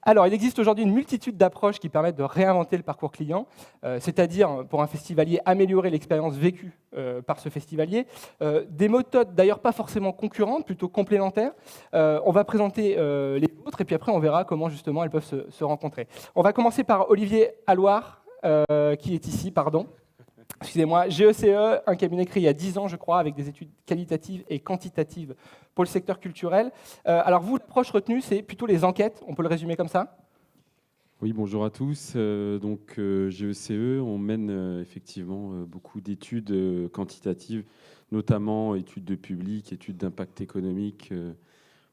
Alors, il existe aujourd'hui une multitude d'approches qui permettent de réinventer le parcours client, c'est-à-dire, pour un festivalier, améliorer l'expérience vécue par ce festivalier. Des méthodes, d'ailleurs, pas forcément concurrentes, plutôt complémentaires. On va présenter les autres, et puis après, on verra comment, justement, elles peuvent se rencontrer. On va commencer par Olivier Alloire, qui est ici, pardon. Excusez-moi, GECE, un cabinet créé il y a 10 ans, je crois, avec des études qualitatives et quantitatives pour le secteur culturel. Alors vous, l'approche retenue, c'est plutôt les enquêtes, on peut le résumer comme ça? Oui, bonjour à tous. GECE, on mène effectivement beaucoup d'études quantitatives, notamment études de public, études d'impact économique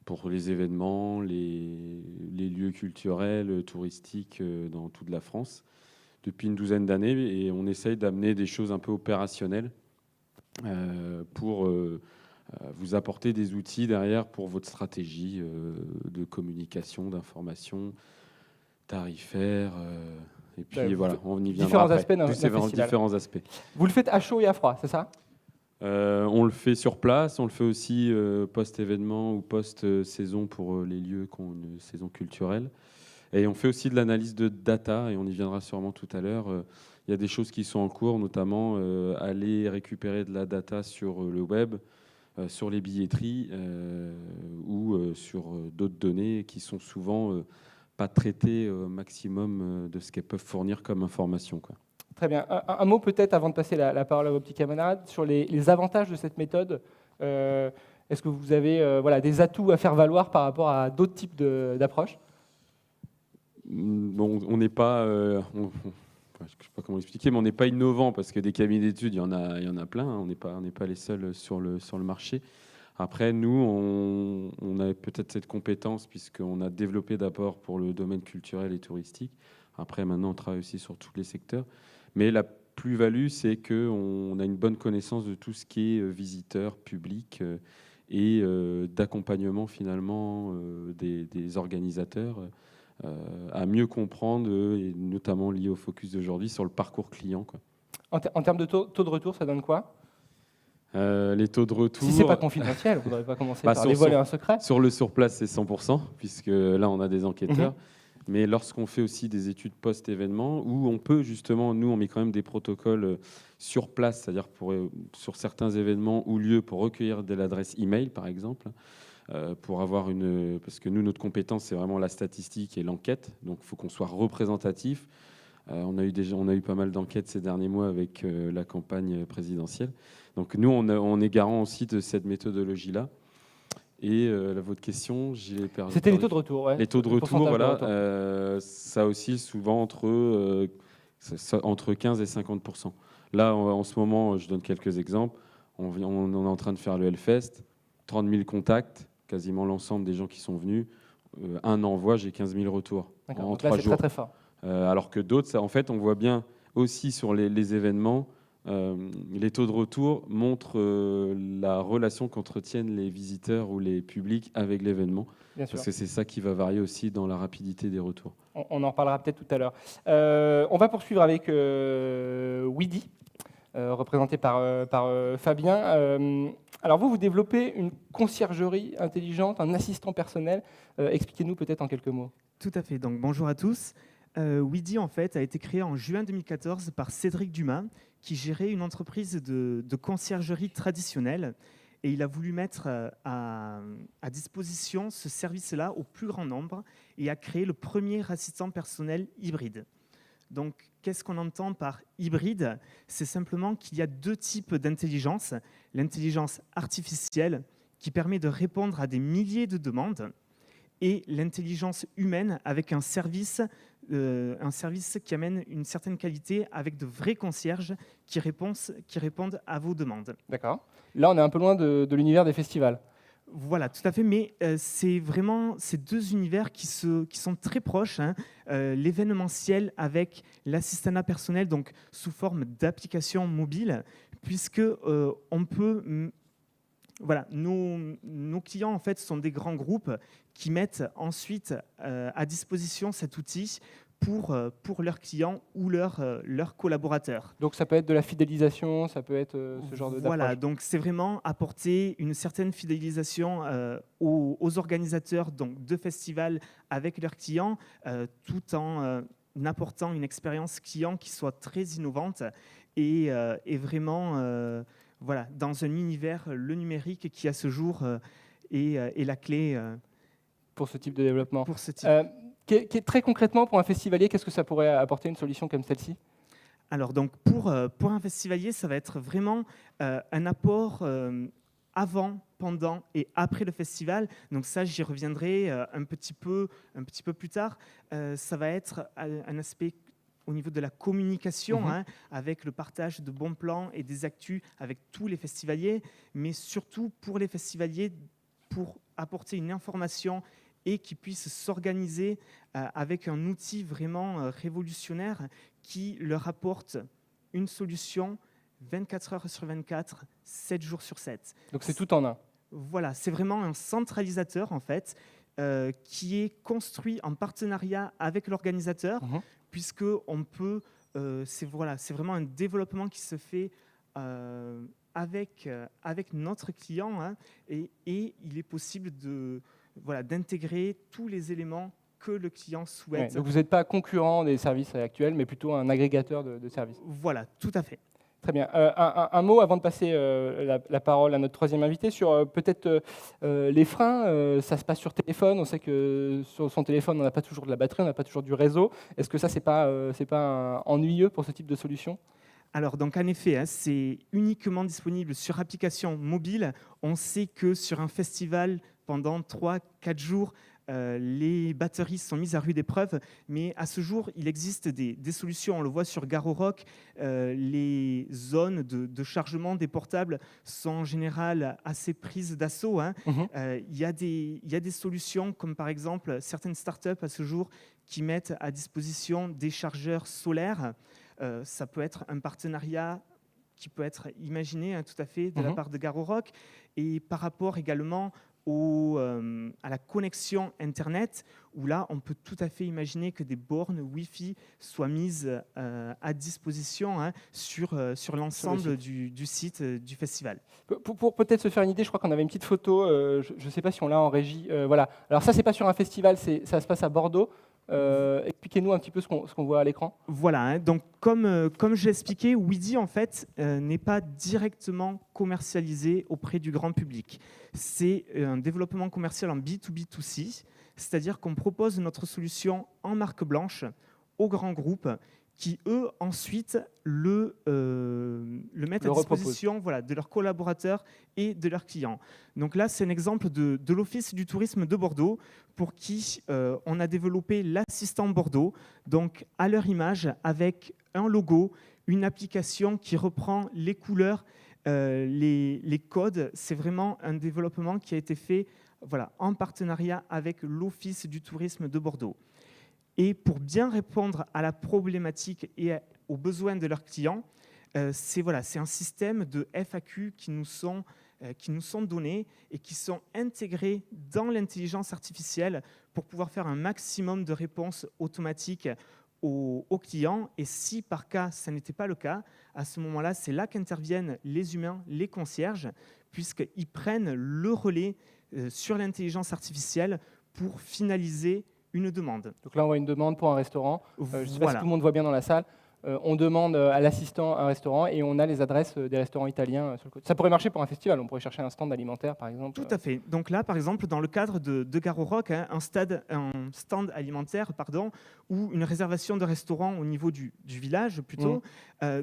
pour les événements, les lieux culturels, touristiques dans toute la France depuis une douzaine d'années, et on essaye d'amener des choses un peu opérationnelles pour vous apporter des outils derrière pour votre stratégie de communication, d'information, tarifaire, et puis voilà, on y viendra après. Différents aspects. Vous le faites à chaud et à froid, c'est ça? On le fait sur place, on le fait aussi post-événement ou post-saison pour les lieux qui ont une saison culturelle. Et on fait aussi de l'analyse de data, et on y viendra sûrement tout à l'heure. Il y a des choses qui sont en cours, notamment aller récupérer de la data sur le web, sur les billetteries ou sur d'autres données qui sont souvent pas traitées au maximum de ce qu'elles peuvent fournir comme information, quoi. Très bien. Un mot peut-être avant de passer la parole à vos petits camarades sur les avantages de cette méthode. Est-ce que vous avez des atouts à faire valoir par rapport à d'autres types d'approches? Bon, on n'est pas, je ne sais pas comment expliquer, mais on n'est pas innovant parce que des cabinets d'études, il y en a plein. Hein, on n'est pas les seuls sur le marché. Après, nous, on a peut-être cette compétence puisqu'on a développé d'abord pour le domaine culturel et touristique. Après, maintenant, on travaille aussi sur tous les secteurs. Mais la plus-value, c'est qu'on a une bonne connaissance de tout ce qui est visiteur, public et d'accompagnement finalement des organisateurs à mieux comprendre, et notamment lié au focus d'aujourd'hui sur le parcours client, quoi. En termes de taux de retour, ça donne quoi? Les taux de retour... Si ce n'est pas confidentiel, vous n'aurez pas commencé par dévoiler un secret. Sur place, c'est 100%, puisque là, on a des enquêteurs. Mais lorsqu'on fait aussi des études post-événement, où on peut justement, nous, on met quand même des protocoles sur place, c'est-à-dire sur certains événements ou lieux pour recueillir de l'adresse email, par exemple, pour avoir parce que nous, notre compétence, c'est vraiment la statistique et l'enquête, donc il faut qu'on soit représentatif. On a eu pas mal d'enquêtes ces derniers mois avec la campagne présidentielle. Donc nous, on est garant aussi de cette méthodologie-là. Et votre question, j'ai perdu. C'était les taux de retour. Ouais. Les taux de retour, voilà, ça oscille souvent entre 15 et 50%. Là, en ce moment, je donne quelques exemples. On est en train de faire le Hellfest, 30 000 contacts, quasiment l'ensemble des gens qui sont venus. Un envoi, j'ai 15 000 retours en 3 jours. C'est très, très fort. Alors que d'autres, en fait, on voit bien aussi sur les événements, les taux de retour montrent la relation qu'entretiennent les visiteurs ou les publics avec l'événement. Parce que c'est ça qui va varier aussi dans la rapidité des retours. On en reparlera peut-être tout à l'heure. On va poursuivre avec Weedy, représenté par Fabien. Alors vous développez une conciergerie intelligente, un assistant personnel. Expliquez-nous peut-être en quelques mots. Tout à fait. Donc bonjour à tous. Weedy en fait a été créé en juin 2014 par Cédric Dumas, qui gérait une entreprise de conciergerie traditionnelle, et il a voulu mettre à disposition ce service-là au plus grand nombre et a créé le premier assistant personnel hybride. Donc, qu'est-ce qu'on entend par hybride? C'est simplement qu'il y a deux types d'intelligence. L'intelligence artificielle qui permet de répondre à des milliers de demandes, et l'intelligence humaine avec un service qui amène une certaine qualité avec de vrais concierges qui répondent à vos demandes. D'accord. Là, on est un peu loin de l'univers des festivals. Voilà, tout à fait, mais c'est vraiment ces deux univers qui sont très proches. Hein. L'événementiel avec l'assistanat personnel, donc sous forme d'application mobile, puisque on peut... Voilà, nos clients en fait sont des grands groupes qui mettent ensuite à disposition cet outil pour leurs clients ou leurs collaborateurs. Donc ça peut être de la fidélisation, ça peut être ce genre d'approche. Voilà, donc c'est vraiment apporter une certaine fidélisation aux organisateurs donc, de festivals avec leurs clients, tout en apportant une expérience client qui soit très innovante et vraiment voilà, dans un univers, le numérique, qui à ce jour est la clé Pour ce type de développement. pour ce type. Très concrètement, pour un festivalier, qu'est-ce que ça pourrait apporter une solution comme celle-ci? Alors donc pour un festivalier, ça va être vraiment un apport avant, pendant et après le festival. Donc ça, j'y reviendrai un petit peu plus tard. Ça va être un aspect au niveau de la communication, avec le partage de bons plans et des actus avec tous les festivaliers, mais surtout pour les festivaliers, pour apporter une information et qu'ils puissent s'organiser avec un outil vraiment révolutionnaire qui leur apporte une solution 24 heures sur 24, 7 jours sur 7. Donc c'est tout en un. Voilà, c'est vraiment un centralisateur en fait, qui est construit en partenariat avec l'organisateur, puisque on peut, c'est vraiment un développement qui se fait avec notre client, et il est possible d'intégrer tous les éléments que le client souhaite. Ouais, donc vous n'êtes pas concurrent des services actuels, mais plutôt un agrégateur de services. Voilà, tout à fait. Très bien. Un mot avant de passer la parole à notre troisième invité sur peut-être les freins. Ça se passe sur téléphone. On sait que sur son téléphone, on n'a pas toujours de la batterie, on n'a pas toujours du réseau. Est-ce que ça, c'est pas ennuyeux pour ce type de solution? Alors, donc, en effet, c'est uniquement disponible sur application mobile. On sait que sur un festival, pendant 3-4 jours, les batteries sont mises à rude épreuve, mais à ce jour, il existe des solutions. On le voit sur Garo Rock, les zones de chargement des portables sont en général assez prises d'assaut. Il y a des solutions, comme par exemple certaines startups à ce jour qui mettent à disposition des chargeurs solaires. Ça peut être un partenariat qui peut être imaginé tout à fait de la part de Garo Rock. Et par rapport également à la connexion Internet, où là, on peut tout à fait imaginer que des bornes Wi-Fi soient mises à disposition sur l'ensemble du site du festival. Pour peut-être se faire une idée, je crois qu'on avait une petite photo, je ne sais pas si on l'a en régie. Voilà. Alors ça, c'est pas sur un festival, ça se passe à Bordeaux. Expliquez-nous un petit peu ce qu'on voit à l'écran. Voilà, donc comme je l'ai expliqué, Weedy en fait n'est pas directement commercialisé auprès du grand public. C'est un développement commercial en B2B2C, c'est-à-dire qu'on propose notre solution en marque blanche aux grands groupes qui, eux, ensuite le mettent à disposition de leurs collaborateurs et de leurs clients. Donc là, c'est un exemple de l'Office du tourisme de Bordeaux, pour qui on a développé l'assistant Bordeaux, donc à leur image, avec un logo, une application qui reprend les couleurs, les codes. C'est vraiment un développement qui a été fait en partenariat avec l'Office du tourisme de Bordeaux. Et pour bien répondre à la problématique et aux besoins de leurs clients, c'est un système de FAQ qui nous sont donnés et qui sont intégrés dans l'intelligence artificielle pour pouvoir faire un maximum de réponses automatiques aux clients. Et si par cas, ça n'était pas le cas, à ce moment-là, c'est là qu'interviennent les humains, les concierges, puisqu'ils prennent le relais sur l'intelligence artificielle pour finaliser une demande. Donc là, on voit une demande pour un restaurant. Je ne sais pas si tout le monde voit bien dans la salle. On demande à l'assistant un restaurant et on a les adresses des restaurants italiens sur le côté. Ça pourrait marcher pour un festival. On pourrait chercher un stand alimentaire, par exemple. Tout à fait. Donc là, par exemple, dans le cadre de Garo Rock, un stand alimentaire, ou une réservation de restaurant au niveau du village, plutôt.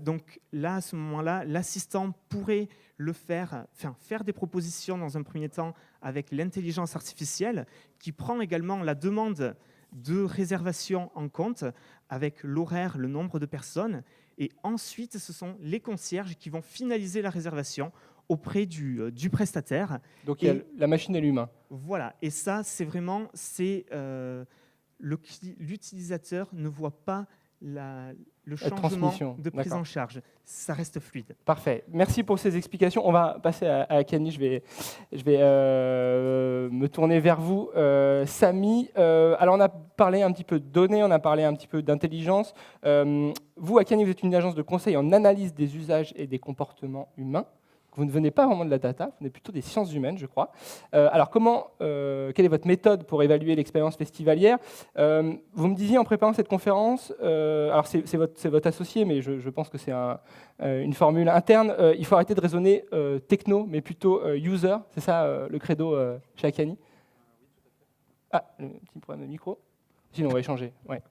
Donc là, à ce moment-là, l'assistant pourrait faire des propositions dans un premier temps avec l'intelligence artificielle, qui prend également la demande de réservation en compte, avec l'horaire, le nombre de personnes. Et ensuite, ce sont les concierges qui vont finaliser la réservation auprès du prestataire. Donc il y a la machine et l'humain. Voilà, et ça, c'est vraiment, l'utilisateur ne voit pas le changement transmission, de prise d'accord. en charge. Ça reste fluide. Parfait. Merci pour ces explications. On va passer à Akani. Je vais me tourner vers vous. Samy, alors on a parlé un petit peu de données, on a parlé un petit peu d'intelligence. Vous, Akani, vous êtes une agence de conseil en analyse des usages et des comportements humains. Vous ne venez pas vraiment de la data, vous venez plutôt des sciences humaines, je crois. Alors, quelle est votre méthode pour évaluer l'expérience festivalière? Vous me disiez en préparant cette conférence, alors c'est votre associé, mais je pense que c'est une formule interne, il faut arrêter de raisonner techno, mais plutôt user. C'est ça le credo chez Akani? Ah, un petit problème de micro. Sinon, on va échanger. Ouais.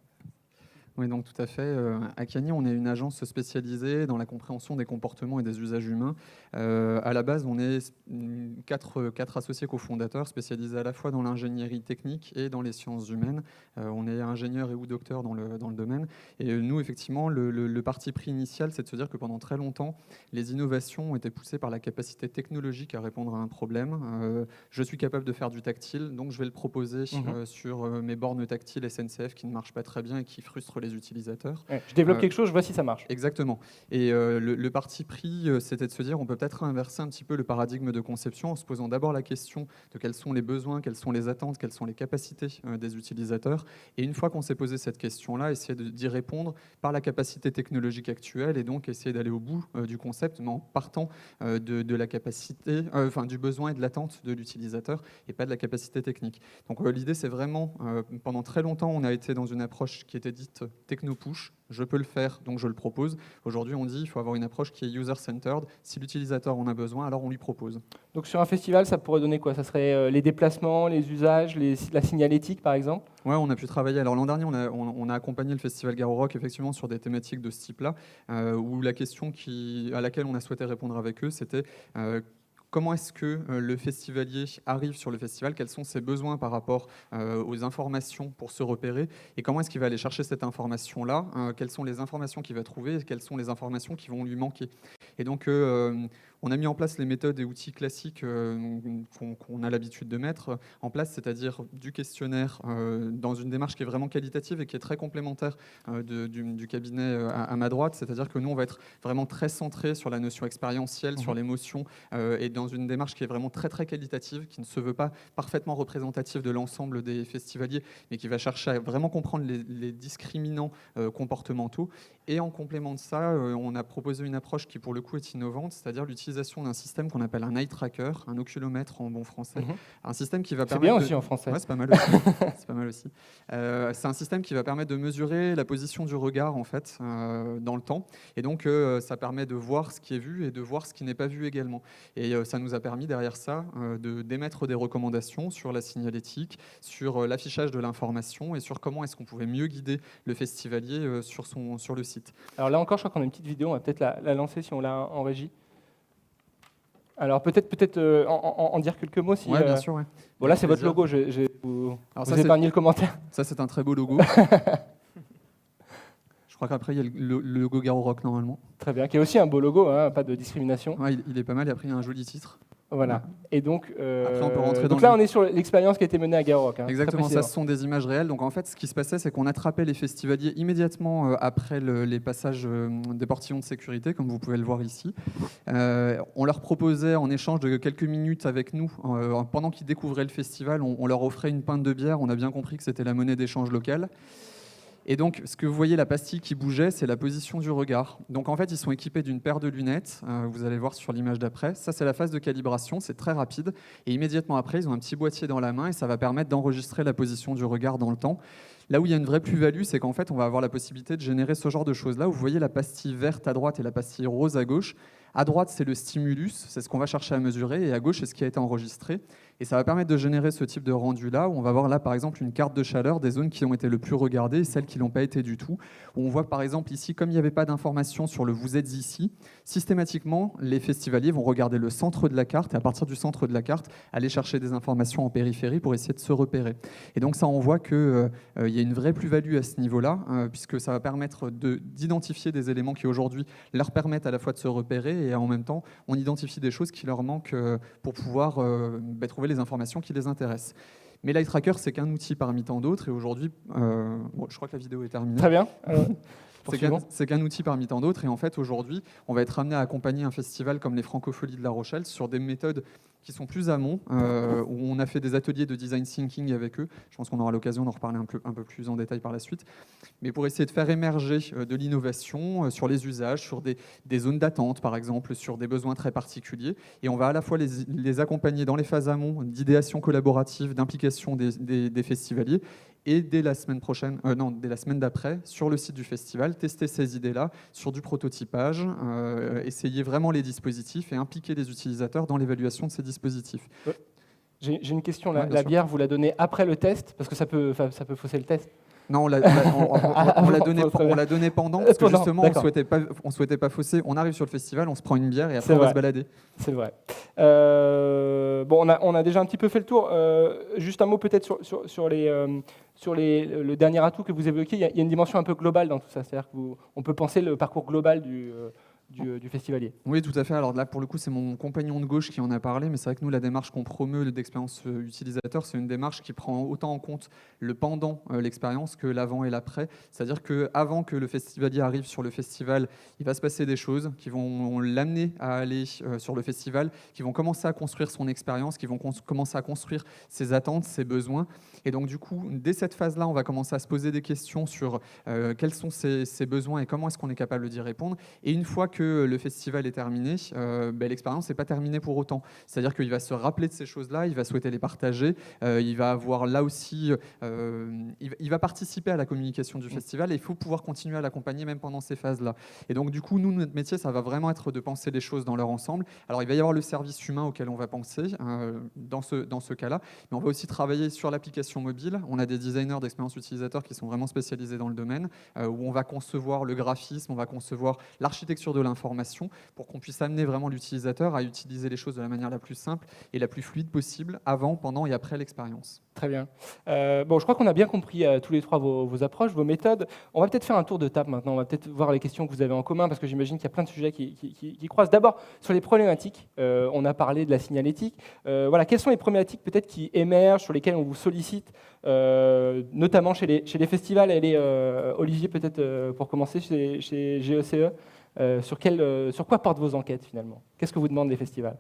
Oui, donc tout à fait. Akani, on est une agence spécialisée dans la compréhension des comportements et des usages humains. À la base, on est quatre associés cofondateurs spécialisés à la fois dans l'ingénierie technique et dans les sciences humaines. On est ingénieur et ou docteur dans le domaine. Et nous, effectivement, le parti pris initial, c'est de se dire que pendant très longtemps, les innovations ont été poussées par la capacité technologique à répondre à un problème. Je suis capable de faire du tactile, donc je vais le proposer sur mes bornes tactiles SNCF qui ne marchent pas très bien et qui frustrent les utilisateurs. Ouais, je développe quelque chose, je vois si ça marche. Exactement. Et le parti pris, c'était de se dire on peut peut-être inverser un petit peu le paradigme de conception en se posant d'abord la question de quels sont les besoins, quelles sont les attentes, quelles sont les capacités des utilisateurs. Et une fois qu'on s'est posé cette question-là, essayer d'y répondre par la capacité technologique actuelle et donc essayer d'aller au bout du concept, mais en partant de la capacité, du besoin et de l'attente de l'utilisateur et pas de la capacité technique. Donc l'idée, c'est vraiment, pendant très longtemps, on a été dans une approche qui était dite techno-push. Je peux le faire, donc je le propose. Aujourd'hui, on dit qu'il faut avoir une approche qui est user-centered. Si l'utilisateur en a besoin, alors on lui propose. Donc sur un festival, ça pourrait donner quoi? Ça serait les déplacements, les usages, la signalétique, par exemple? Ouais, on a pu travailler. Alors l'an dernier, on a accompagné le festival Garo Rock effectivement sur des thématiques de ce type-là, où la question à laquelle on a souhaité répondre avec eux, c'était comment est-ce que le festivalier arrive sur le festival? Quels sont ses besoins par rapport aux informations pour se repérer? Et comment est-ce qu'il va aller chercher cette information-là? Quelles sont les informations qu'il va trouver? Et quelles sont les informations qui vont lui manquer? Et donc, on a mis en place les méthodes et outils classiques qu'on a l'habitude de mettre en place, c'est-à-dire du questionnaire dans une démarche qui est vraiment qualitative et qui est très complémentaire du cabinet à ma droite. C'est-à-dire que nous, on va être vraiment très centré sur la notion expérientielle, sur l'émotion, et dans une démarche qui est vraiment très, très qualitative, qui ne se veut pas parfaitement représentative de l'ensemble des festivaliers, mais qui va chercher à vraiment comprendre les discriminants comportementaux. Et en complément de ça, on a proposé une approche qui, pour le coup, est innovante, c'est-à-dire l'utilisation d'un système qu'on appelle un eye tracker, un oculomètre en bon français. Un système qui va permettre... C'est bien aussi en français. Ouais, c'est pas mal aussi. C'est pas mal aussi. C'est un système qui va permettre de mesurer la position du regard, en fait, dans le temps. Et donc, ça permet de voir ce qui est vu et de voir ce qui n'est pas vu également. Et ça nous a permis, derrière ça, d'émettre des recommandations sur la signalétique, sur l'affichage de l'information et sur comment est-ce qu'on pouvait mieux guider le festivalier sur le site. Alors là encore, je crois qu'on a une petite vidéo, on va peut-être la lancer si on l'a en régie. Alors peut-être en dire quelques mots si. Oui, bien sûr. Ouais. Bon, là, c'est votre logo, vous épargnez le commentaire. Ça, c'est un très beau logo. Je crois qu'après, il y a le logo Garo Rock, normalement. Très bien, qui est aussi un beau logo, hein, pas de discrimination. Ouais, il est pas mal, et après, il y a un joli titre. Voilà. Et donc, après, on peut rentrer donc là, on est sur l'expérience qui a été menée à Garo Rock. Hein, exactement, ça, ce sont des images réelles. Donc en fait, ce qui se passait, c'est qu'on attrapait les festivaliers immédiatement après les passages des portillons de sécurité, comme vous pouvez le voir ici. On leur proposait, en échange de quelques minutes avec nous, pendant qu'ils découvraient le festival, on leur offrait une pinte de bière. On a bien compris que c'était la monnaie d'échange locale. Et donc, ce que vous voyez, la pastille qui bougeait, c'est la position du regard. Donc, en fait, ils sont équipés d'une paire de lunettes. Vous allez voir sur l'image d'après. Ça, c'est la phase de calibration. C'est très rapide. Et immédiatement après, ils ont un petit boîtier dans la main et ça va permettre d'enregistrer la position du regard dans le temps. Là où il y a une vraie plus-value, c'est qu'en fait, on va avoir la possibilité de générer ce genre de choses-là. Où vous voyez la pastille verte à droite et la pastille rose à gauche. À droite, c'est le stimulus, c'est ce qu'on va chercher à mesurer. Et à gauche, c'est ce qui a été enregistré. Et ça va permettre de générer ce type de rendu-là, où on va voir là, par exemple, une carte de chaleur des zones qui ont été le plus regardées et celles qui ne l'ont pas été du tout. Où on voit, par exemple, ici, comme il n'y avait pas d'information sur le « vous êtes ici », systématiquement, les festivaliers vont regarder le centre de la carte et à partir du centre de la carte, aller chercher des informations en périphérie pour essayer de se repérer. Et donc ça, on voit qu'il y a une vraie plus-value à ce niveau-là, puisque ça va permettre d'identifier des éléments qui, aujourd'hui, leur permettent à la fois de se repérer et en même temps, on identifie des choses qui leur manquent pour pouvoir trouver les informations qui les intéressent. Mais LiveTracker, c'est qu'un outil parmi tant d'autres. Et aujourd'hui, je crois que la vidéo est terminée. Très bien. C'est qu'un outil parmi tant d'autres. Et en fait, aujourd'hui, on va être amené à accompagner un festival comme les Francopholies de La Rochelle sur des méthodes qui sont plus amont, où on a fait des ateliers de design thinking avec eux. Je pense qu'on aura l'occasion d'en reparler un peu plus en détail par la suite. Mais pour essayer de faire émerger de l'innovation sur les usages, sur des zones d'attente, par exemple, sur des besoins très particuliers. Et on va à la fois les accompagner dans les phases amont d'idéation collaborative, d'implication des festivaliers, et dès la semaine prochaine, dès la semaine d'après, sur le site du festival, tester ces idées-là sur du prototypage, essayer vraiment les dispositifs et impliquer les utilisateurs dans l'évaluation de ces dispositifs. J'ai une question. Ouais, La bière, vous la donnez après le test, parce que ça peut fausser le test. Non, on l'a donné pendant, parce que justement, on souhaitait pas fausser. On arrive sur le festival, on se prend une bière et après on va se balader. C'est vrai. Bon, on a déjà un petit peu fait le tour. Juste un mot peut-être sur le dernier atout que vous évoquiez. Il y a une dimension un peu globale dans tout ça. C'est-à-dire qu'on peut penser le parcours global du festivalier. Oui, tout à fait. Alors là, pour le coup, c'est mon compagnon de gauche qui en a parlé, mais c'est vrai que nous, la démarche qu'on promeut d'expérience utilisateur, c'est une démarche qui prend autant en compte le pendant l'expérience que l'avant et l'après. C'est-à-dire qu'avant que le festivalier arrive sur le festival, il va se passer des choses qui vont l'amener à aller sur le festival, qui vont commencer à construire son expérience, qui vont commencer à construire ses attentes, ses besoins. Et donc, du coup, dès cette phase-là, on va commencer à se poser des questions sur quels sont ses besoins et comment est-ce qu'on est capable d'y répondre. Et une fois que le festival est terminé, l'expérience n'est pas terminée pour autant. C'est-à-dire qu'il va se rappeler de ces choses-là, il va souhaiter les partager, il va avoir là aussi, il va participer à la communication du festival et il faut pouvoir continuer à l'accompagner même pendant ces phases-là. Et donc du coup, nous, notre métier, ça va vraiment être de penser les choses dans leur ensemble. Alors il va y avoir le service humain auquel on va penser dans ce cas-là, mais on va aussi travailler sur l'application mobile. On a des designers d'expérience utilisateur qui sont vraiment spécialisés dans le domaine, où on va concevoir le graphisme, on va concevoir l'architecture de l'information pour qu'on puisse amener vraiment l'utilisateur à utiliser les choses de la manière la plus simple et la plus fluide possible avant, pendant et après l'expérience. Très bien. Bon, je crois qu'on a bien compris tous les trois vos approches, vos méthodes. On va peut-être faire un tour de table maintenant. On va peut-être voir les questions que vous avez en commun parce que j'imagine qu'il y a plein de sujets qui croisent. D'abord, sur les problématiques, on a parlé de la signalétique. Voilà, quelles sont les problématiques peut-être qui émergent, sur lesquelles on vous sollicite, notamment chez les festivals. Olivier, peut-être pour commencer, chez GECE. Sur quoi portent vos enquêtes finalement? Qu'est-ce que vous demandent les festivals?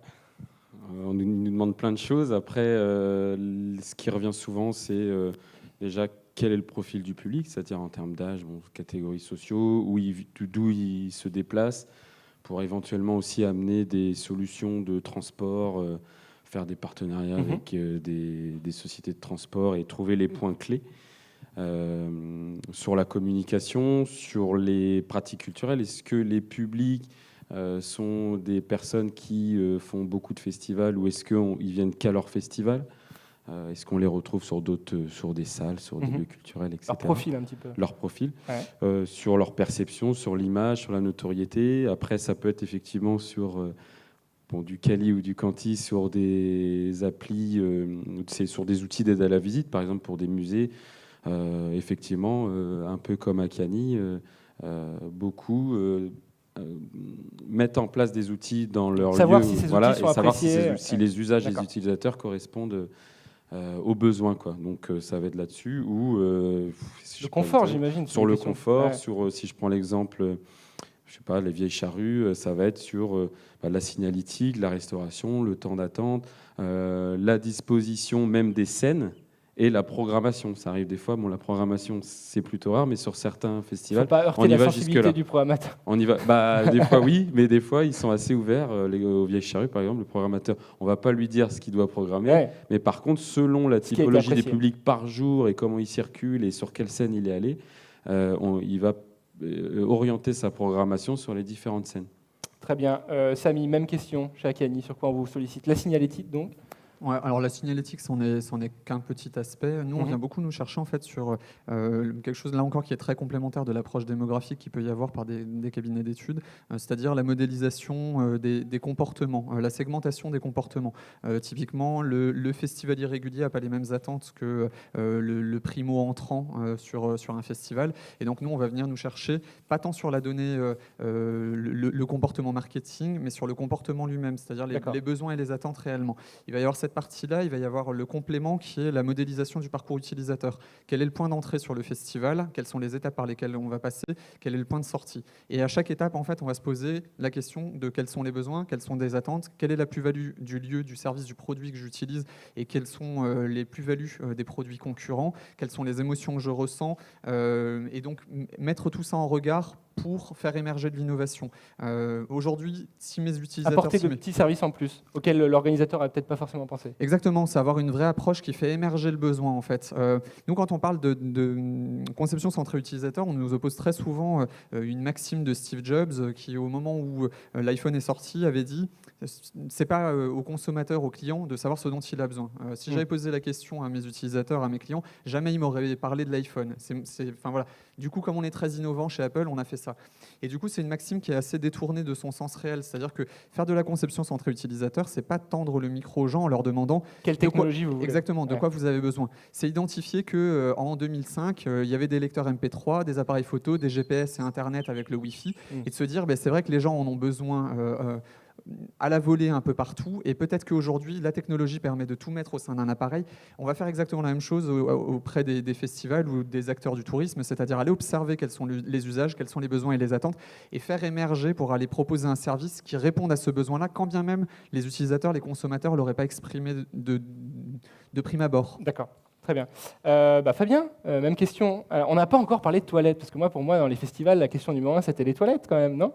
On nous demande plein de choses. Après, ce qui revient souvent, c'est déjà quel est le profil du public, c'est-à-dire en termes d'âge, catégories sociaux, d'où il se déplace, pour éventuellement aussi amener des solutions de transport, faire des partenariats avec des sociétés de transport et trouver les points clés. Sur la communication, sur les pratiques culturelles, est-ce que les publics sont des personnes qui font beaucoup de festivals ou est-ce qu'ils viennent qu'à leur festival? Est-ce qu'on les retrouve sur des salles, sur des lieux culturels, etc. Leur profil un petit peu. Leur profil, ouais. Sur leur perception, sur l'image, sur la notoriété. Après, ça peut être effectivement sur du Kali ou du Canti, sur des applis, sur des outils d'aide à la visite, par exemple pour des musées. Effectivement, un peu comme à Cani, beaucoup mettent en place des outils dans leur savoir lieu, si ces outils sont et savoir si les usages D'accord. des utilisateurs correspondent aux besoins, quoi. Donc ça va être là-dessus ou le confort, j'imagine. Sur le confort, ouais. sur si je prends l'exemple, je sais pas, les vieilles charrues, ça va être sur la signalétique, la restauration, le temps d'attente, la disposition même des scènes. Et la programmation, ça arrive des fois. Bon, la programmation, c'est plutôt rare, mais sur certains festivals, faut pas heurter on y la va sensibilité jusque-là. du programmateur. On y va. Des fois, oui, mais des fois, ils sont assez ouverts. Aux vieilles charrues, par exemple, le programmateur, on ne va pas lui dire ce qu'il doit programmer. Ouais. Mais par contre, selon la typologie des publics par jour et comment il circule et sur quelle scène il est allé, il va orienter sa programmation sur les différentes scènes. Très bien. Samy, même question chez Akani. Sur quoi on vous sollicite? La signalétique, donc? Ouais, alors la signalétique, c'en est qu'un petit aspect. Nous, on vient beaucoup nous chercher en fait sur quelque chose là encore qui est très complémentaire de l'approche démographique qu'il peut y avoir par des cabinets d'études, c'est-à-dire la modélisation des comportements, la segmentation des comportements. Typiquement, le festivalier régulier n'a pas les mêmes attentes que le primo entrant sur un festival. Et donc nous, on va venir nous chercher, pas tant sur la donnée, le comportement marketing, mais sur le comportement lui-même, c'est-à-dire les besoins et les attentes réellement. Il va y avoir cette cette partie-là, il va y avoir le complément qui est la modélisation du parcours utilisateur. Quel est le point d'entrée sur le festival? Quelles sont les étapes par lesquelles on va passer? Quel est le point de sortie? Et à chaque étape, en fait, on va se poser la question de quels sont les besoins, quelles sont des attentes, quelle est la plus-value du lieu, du service, du produit que j'utilise et quelles sont les plus-values des produits concurrents, quelles sont les émotions que je ressens, et donc mettre tout ça en regard pour faire émerger de l'innovation. Aujourd'hui, si mes utilisateurs... Apporter de petits services en plus, auxquels l'organisateur n'a peut-être pas forcément pensé. Exactement, c'est avoir une vraie approche qui fait émerger le besoin, en fait. Nous, quand on parle de conception centrée utilisateur, on nous oppose très souvent une maxime de Steve Jobs qui, au moment où l'iPhone est sorti, avait dit c'est pas au consommateur, au client, de savoir ce dont il a besoin. Si j'avais posé la question à mes utilisateurs, à mes clients, jamais ils m'auraient parlé de l'iPhone. Enfin, voilà. Du coup, comme on est très innovant chez Apple, on a fait ça. Et du coup, c'est une maxime qui est assez détournée de son sens réel. C'est-à-dire que faire de la conception centrée utilisateur, c'est pas tendre le micro aux gens en leur demandant quelle technologie vous voulez. Exactement, de quoi vous avez besoin. C'est identifier qu'en 2005, il y avait des lecteurs MP3, des appareils photo, des GPS et Internet avec le Wi-Fi, et de se dire, c'est vrai que les gens en ont besoin à la volée un peu partout, et peut-être qu'aujourd'hui, la technologie permet de tout mettre au sein d'un appareil. On va faire exactement la même chose auprès des festivals ou des acteurs du tourisme, c'est-à-dire aller observer quels sont les usages, quels sont les besoins et les attentes, et faire émerger pour aller proposer un service qui réponde à ce besoin-là, quand bien même les utilisateurs, les consommateurs ne l'auraient pas exprimé de prime abord. D'accord. Très bien. Fabien, même question. On n'a pas encore parlé de toilettes, parce que pour moi, dans les festivals, la question numéro 1, c'était les toilettes quand même, non ?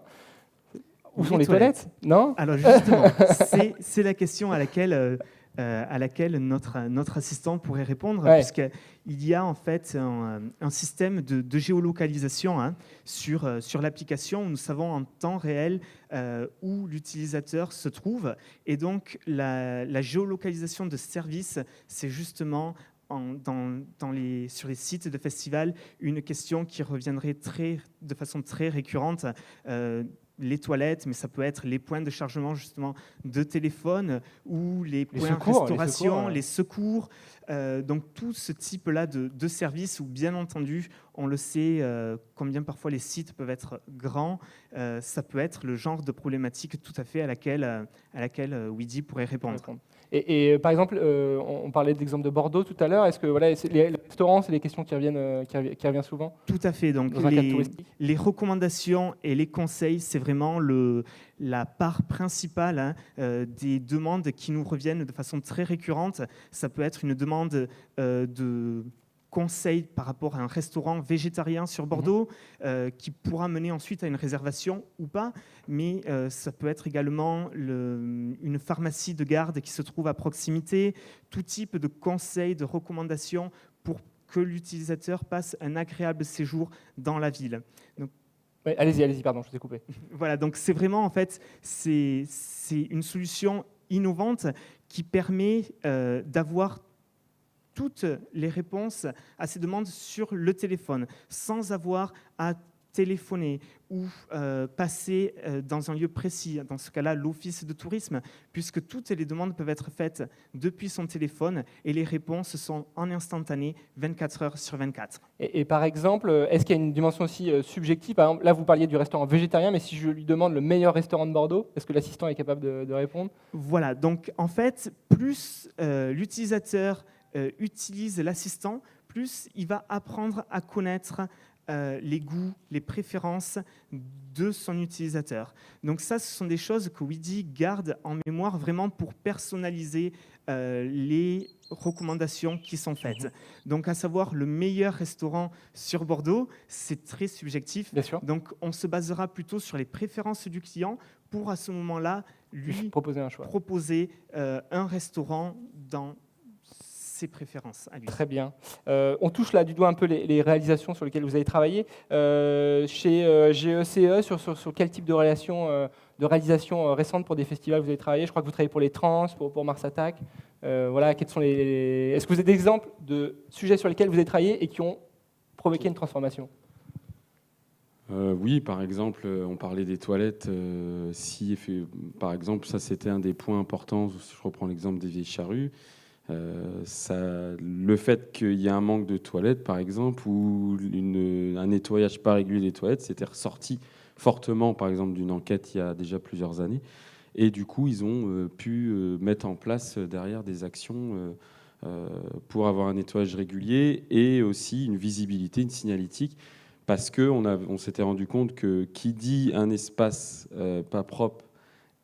Où sont les toilettes? Non? Alors justement, c'est la question à laquelle notre assistant pourrait répondre, puisqu'il y a en fait un système de géolocalisation sur l'application où nous savons en temps réel où l'utilisateur se trouve. Et donc, la géolocalisation de services, c'est justement sur les sites de festivals une question qui reviendrait de façon très récurrente. Les toilettes, mais ça peut être les points de chargement justement de téléphone ou les points de restauration, les secours. Donc tout ce type-là de services où, bien entendu, on le sait, combien parfois les sites peuvent être grands, ça peut être le genre de problématique tout à fait à laquelle Weedy pourrait répondre. Et par exemple, on parlait d'exemple de Bordeaux tout à l'heure. Est-ce que les restaurants, c'est des questions qui reviennent souvent? Tout à fait. Donc les recommandations et les conseils, c'est vraiment la part principale des demandes qui nous reviennent de façon très récurrente. Ça peut être une demande de conseil par rapport à un restaurant végétarien sur Bordeaux qui pourra mener ensuite à une réservation ou pas, mais ça peut être également une pharmacie de garde qui se trouve à proximité, tout type de conseils, de recommandations pour que l'utilisateur passe un agréable séjour dans la ville. Donc, allez-y, pardon, je vous ai coupé. Voilà, donc c'est vraiment en fait, c'est une solution innovante qui permet d'avoir toutes les réponses à ces demandes sur le téléphone, sans avoir à téléphoner ou passer dans un lieu précis, dans ce cas-là l'office de tourisme, puisque toutes les demandes peuvent être faites depuis son téléphone et les réponses sont en instantané 24 heures sur 24. Et par exemple, est-ce qu'il y a une dimension aussi subjective? Par exemple, là, vous parliez du restaurant végétarien, mais si je lui demande le meilleur restaurant de Bordeaux, est-ce que l'assistant est capable de répondre? Voilà, donc en fait, plus l'utilisateur utilise l'assistant, plus il va apprendre à connaître les goûts, les préférences de son utilisateur. Donc ça, ce sont des choses que Weedy garde en mémoire vraiment pour personnaliser les recommandations qui sont faites. Donc à savoir, le meilleur restaurant sur Bordeaux, c'est très subjectif. Bien sûr. Donc on se basera plutôt sur les préférences du client pour à ce moment-là lui proposer un restaurant dans ses préférences à lui. Très bien. On touche là du doigt un peu les réalisations sur lesquelles vous avez travaillé. Chez GECE, sur quel type de réalisation récente pour des festivals vous avez travaillé? Je crois que vous travaillez pour les Trans, pour Mars Attack. Quels sont Est-ce que vous avez des exemples de sujets sur lesquels vous avez travaillé et qui ont provoqué une transformation? Oui, par exemple, on parlait des toilettes. Par exemple, ça c'était un des points importants. Je reprends l'exemple des vieilles charrues. Le fait qu'il y ait un manque de toilettes, par exemple, ou un nettoyage pas régulier des toilettes, c'était ressorti fortement, par exemple, d'une enquête il y a déjà plusieurs années. Et du coup, ils ont pu mettre en place derrière des actions pour avoir un nettoyage régulier et aussi une visibilité, une signalétique, parce qu'on s'était rendu compte que qui dit un espace pas propre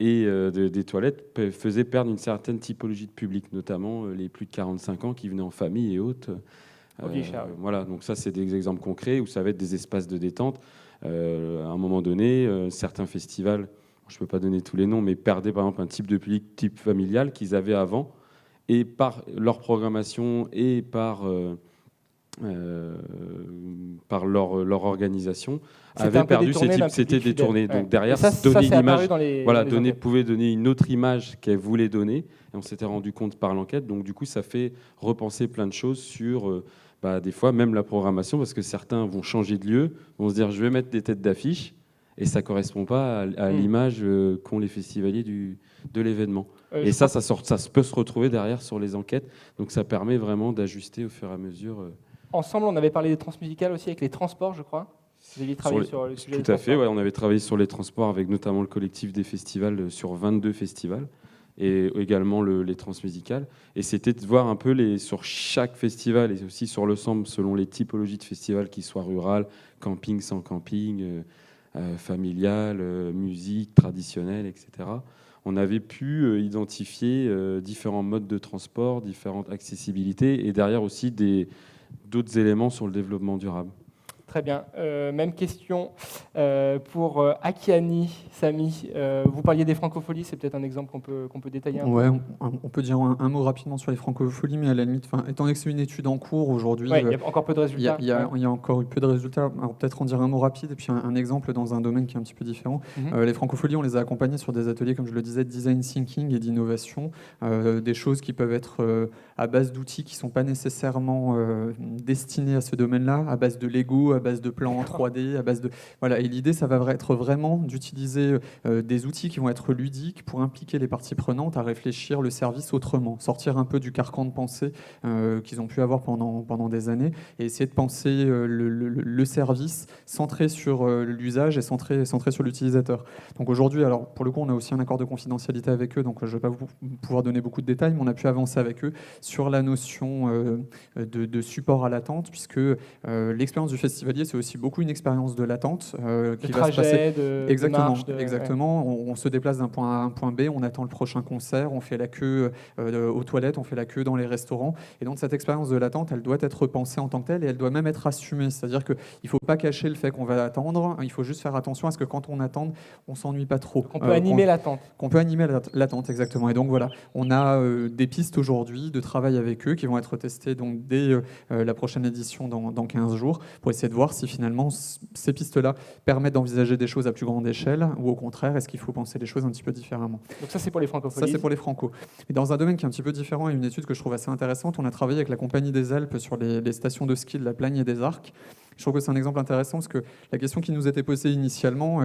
et des toilettes faisait perdre une certaine typologie de public, notamment les plus de 45 ans qui venaient en famille et autres. Voilà, donc ça, c'est des exemples concrets où ça va être des espaces de détente. À un moment donné, certains festivals, je ne peux pas donner tous les noms, mais perdaient par exemple un type de public type familial qu'ils avaient avant, et par leur programmation et par leur organisation, avaient perdu ces types, c'était détourné. Donc derrière, donner une image, pouvait donner une autre image qu'elle voulait donner, et on s'était rendu compte par l'enquête. Donc du coup, ça fait repenser plein de choses sur des fois même la programmation, parce que certains vont changer de lieu, vont se dire je vais mettre des têtes d'affiche, et ça correspond pas à l'image qu'ont les festivaliers de l'événement. Et ça peut se retrouver derrière sur les enquêtes. Donc ça permet vraiment d'ajuster au fur et à mesure. Ensemble, on avait parlé des transmusicales aussi avec les transports, je crois. Vous aviez travaillé sur le sujet des transports. Tout à fait, ouais, on avait travaillé sur les transports avec notamment le collectif des festivals sur 22 festivals, et également les transmusicales. Et c'était de voir un peu sur chaque festival et aussi sur l'ensemble, selon les typologies de festivals, qu'ils soient rural, camping, sans camping, familial, musique, traditionnelle, etc. On avait pu identifier différents modes de transport, différentes accessibilités, et derrière aussi d'autres éléments sur le développement durable. Très bien. Même question pour Akiani, Samy. Vous parliez des francopholies, c'est peut-être un exemple qu'on peut détailler un peu. Ouais, on peut dire un mot rapidement sur les francopholies, mais à la limite, étant donné que c'est une étude en cours aujourd'hui, il y a encore peu de résultats. Il y a encore eu peu de résultats. Alors peut-être en dire un mot rapide et puis un exemple dans un domaine qui est un petit peu différent. Les francopholies, on les a accompagnés sur des ateliers, comme je le disais, de design thinking et d'innovation, des choses qui peuvent être à base d'outils qui ne sont pas nécessairement destinés à ce domaine-là, à base de Lego, à base de plans en 3D, à base de... Voilà. Et l'idée, ça va être vraiment d'utiliser des outils qui vont être ludiques pour impliquer les parties prenantes à réfléchir le service autrement, sortir un peu du carcan de pensée qu'ils ont pu avoir pendant des années et essayer de penser le service centré sur l'usage et centré sur l'utilisateur. Donc aujourd'hui, alors pour le coup, on a aussi un accord de confidentialité avec eux, donc je ne vais pas vous pouvoir donner beaucoup de détails, mais on a pu avancer avec eux sur la notion de support à l'attente, puisque l'expérience du festivalier, c'est aussi beaucoup une expérience de l'attente qui va se passer. Exactement. On se déplace d'un point A à un point B, on attend le prochain concert, on fait la queue aux toilettes, on fait la queue dans les restaurants. Et donc cette expérience de l'attente, elle doit être repensée en tant que telle et elle doit même être assumée. C'est-à-dire qu'il ne faut pas cacher le fait qu'on va attendre, il faut juste faire attention à ce que quand on attend, on ne s'ennuie pas trop. Qu'on peut animer l'attente. Qu'on peut animer l'attente, exactement. Et donc voilà, on a des pistes aujourd'hui de travail avec eux qui vont être testées donc, dès la prochaine édition dans 15 jours pour essayer de voir si finalement ces pistes-là permettent d'envisager des choses à plus grande échelle ou au contraire, est-ce qu'il faut penser les choses un petit peu différemment. Donc ça, c'est pour les francophonies. Ça, c'est pour les franco. Et dans un domaine qui est un petit peu différent et une étude que je trouve assez intéressante, on a travaillé avec la Compagnie des Alpes sur les stations de ski de la Plagne et des Arcs. Je trouve que c'est un exemple intéressant parce que la question qui nous était posée initialement,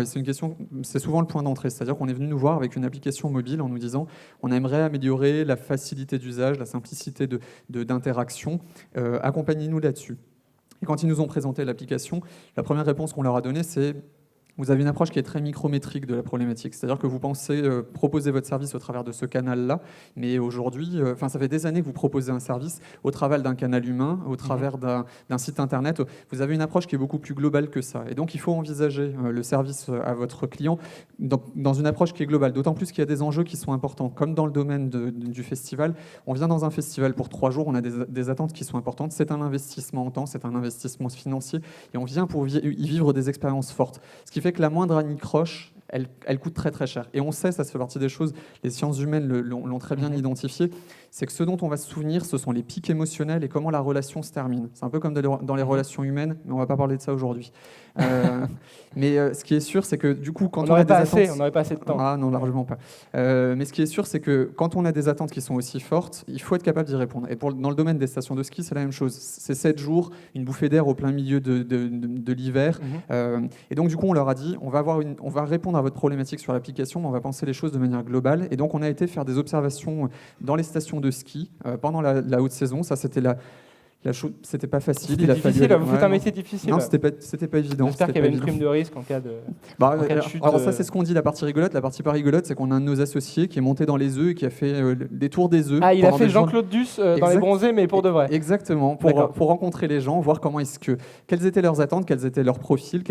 c'est souvent le point d'entrée. C'est-à-dire qu'on est venu nous voir avec une application mobile en nous disant on aimerait améliorer la facilité d'usage, la simplicité d'interaction. Accompagnez-nous là-dessus. Et quand ils nous ont présenté l'application, la première réponse qu'on leur a donnée, c'est vous avez une approche qui est très micrométrique de la problématique. C'est-à-dire que vous pensez proposer votre service au travers de ce canal-là, mais aujourd'hui, ça fait des années que vous proposez un service au travers d'un canal humain, au travers d'un site internet. Vous avez une approche qui est beaucoup plus globale que ça. Et donc, il faut envisager le service à votre client dans une approche qui est globale. D'autant plus qu'il y a des enjeux qui sont importants. Comme dans le domaine du festival, on vient dans un festival pour 3 jours, on a des attentes qui sont importantes. C'est un investissement en temps, c'est un investissement financier, et on vient pour y vivre des expériences fortes. Ce qui fait que la moindre anicroche, elle coûte très très cher. Et on sait, ça fait partie des choses, les sciences humaines l'ont très bien identifié, c'est que ce dont on va se souvenir, ce sont les pics émotionnels et comment la relation se termine. C'est un peu comme dans les relations humaines, mais on ne va pas parler de ça aujourd'hui. Mais ce qui est sûr, c'est que du coup, quand on a des attentes... On n'aurait pas assez de temps. Ah non, largement pas. Mais ce qui est sûr, c'est que quand on a des attentes qui sont aussi fortes, il faut être capable d'y répondre. Et dans le domaine des stations de ski, c'est la même chose. C'est 7 jours, une bouffée d'air au plein milieu de l'hiver. Et donc, du coup, on leur a dit, on va répondre à votre problématique sur l'application, mais on va penser les choses de manière globale. Et donc, on a été faire des observations dans les stations de ski pendant la haute saison. Ça, c'était C'était pas facile. C'était difficile, vous faites un non. métier difficile. Non, c'était pas évident. J'espère qu'il y avait une prime de risque en cas de chute. Alors ça, c'est ce qu'on dit, la partie rigolote. La partie pas rigolote, c'est qu'on a un de nos associés qui est monté dans les œufs et qui a fait des tours des œufs. Ah, il a fait Jean-Claude Duss dans Les Bronzés, mais pour de vrai. Exactement, pour rencontrer les gens, voir quelles étaient leurs attentes, quels étaient leurs profils.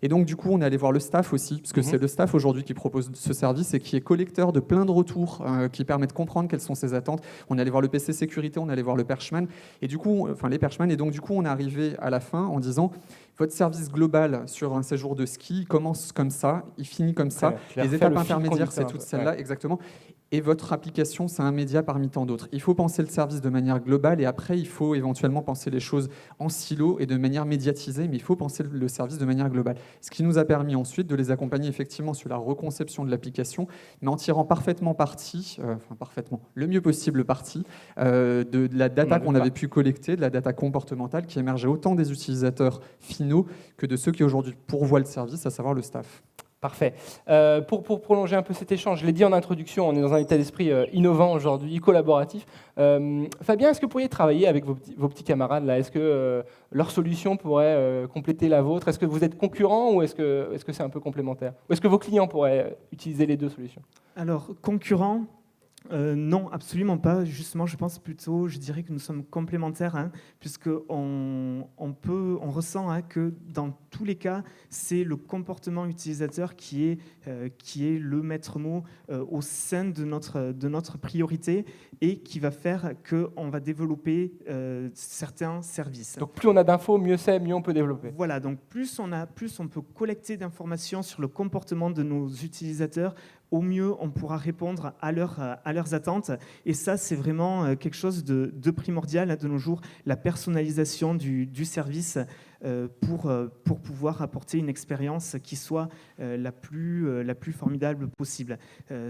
Et donc, du coup, on est allé voir le staff aussi, parce que c'est le staff aujourd'hui qui propose ce service et qui est collecteur de plein de retours qui permet de comprendre quelles sont ses attentes. On est allé voir le PC sécurité, on est allé voir le Perchman, et du coup, les Perchman, et donc du coup, on est arrivé à la fin en disant votre service global sur un séjour de ski commence comme ça, il finit comme ça. Les étapes intermédiaires, c'est toutes celles-là, exactement. Et votre application, c'est un média parmi tant d'autres. Il faut penser le service de manière globale et après, il faut éventuellement penser les choses en silo et de manière médiatisée, mais il faut penser le service de manière globale. Ce qui nous a permis ensuite de les accompagner effectivement sur la reconception de l'application, mais en tirant parfaitement parti, le mieux possible parti, de la data qu'on avait pu collecter, de la data comportementale qui émergeait autant des utilisateurs finaux que de ceux qui aujourd'hui pourvoient le service, à savoir le staff. Parfait. Pour prolonger un peu cet échange, je l'ai dit en introduction, on est dans un état d'esprit innovant aujourd'hui, collaboratif. Fabien, est-ce que vous pourriez travailler avec vos petits camarades là? Est-ce que leur solution pourrait compléter la vôtre? Est-ce que vous êtes concurrents ou est-ce que c'est un peu complémentaire? Ou est-ce que vos clients pourraient utiliser les deux solutions? Alors, concurrents, non, absolument pas. Justement, je dirais que nous sommes complémentaires, puisqu'on ressent que dans tous les cas, c'est le comportement utilisateur qui est le maître mot au sein de notre priorité et qui va faire qu'on va développer certains services. Donc plus on a d'infos, mieux c'est, mieux on peut développer. Voilà, donc plus on peut collecter d'informations sur le comportement de nos utilisateurs, au mieux on pourra répondre à leurs attentes. Et ça, c'est vraiment quelque chose de primordial de nos jours, la personnalisation du service pour pouvoir apporter une expérience qui soit la plus formidable possible.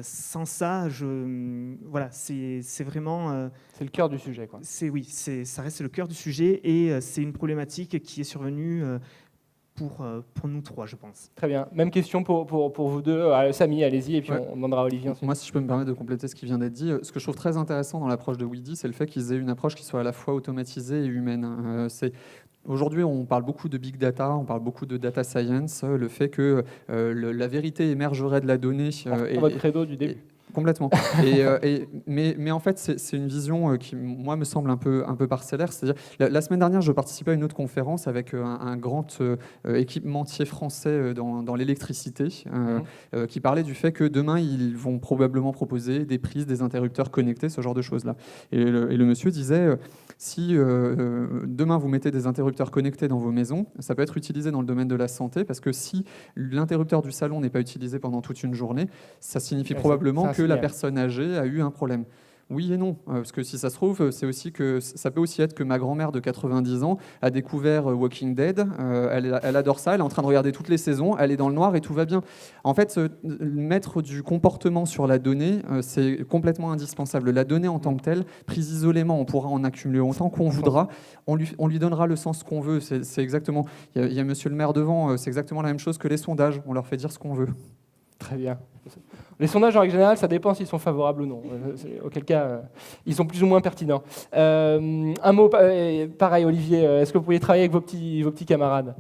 Sans ça, c'est vraiment... c'est le cœur du sujet, quoi. Ça reste le cœur du sujet et c'est une problématique qui est survenue pour nous trois, je pense. Très bien. Même question pour vous deux. Samy, allez-y, et puis on demandera à Olivier ensuite. Moi, si je peux me permettre de compléter ce qui vient d'être dit, ce que je trouve très intéressant dans l'approche de Weedy, c'est le fait qu'ils aient une approche qui soit à la fois automatisée et humaine. Aujourd'hui, on parle beaucoup de big data, on parle beaucoup de data science, le fait que la vérité émergerait de la donnée. Votre credo du début. Complètement. Mais en fait, c'est une vision qui, moi, me semble un peu parcellaire. C'est-à-dire, la semaine dernière, je participais à une autre conférence avec un grand équipementier français dans l'électricité qui parlait du fait que demain, ils vont probablement proposer des prises, des interrupteurs connectés, ce genre de choses-là. Et le monsieur disait, si demain, vous mettez des interrupteurs connectés dans vos maisons, ça peut être utilisé dans le domaine de la santé, parce que si l'interrupteur du salon n'est pas utilisé pendant toute une journée, ça signifie probablement que la personne âgée a eu un problème. Oui et non, parce que si ça se trouve, ça peut aussi être que ma grand-mère de 90 ans a découvert Walking Dead, elle adore ça, elle est en train de regarder toutes les saisons, elle est dans le noir et tout va bien. En fait, mettre du comportement sur la donnée, c'est complètement indispensable. La donnée en tant que telle, prise isolément, on pourra en accumuler autant qu'on voudra, on lui donnera le sens qu'on veut. C'est exactement, il y a monsieur le maire devant, c'est exactement la même chose que les sondages, on leur fait dire ce qu'on veut. Très bien. Les sondages, en règle générale, ça dépend s'ils sont favorables ou non. Auquel cas, ils sont plus ou moins pertinents. Un mot, pareil, Olivier, est-ce que vous pourriez travailler avec vos petits camarades?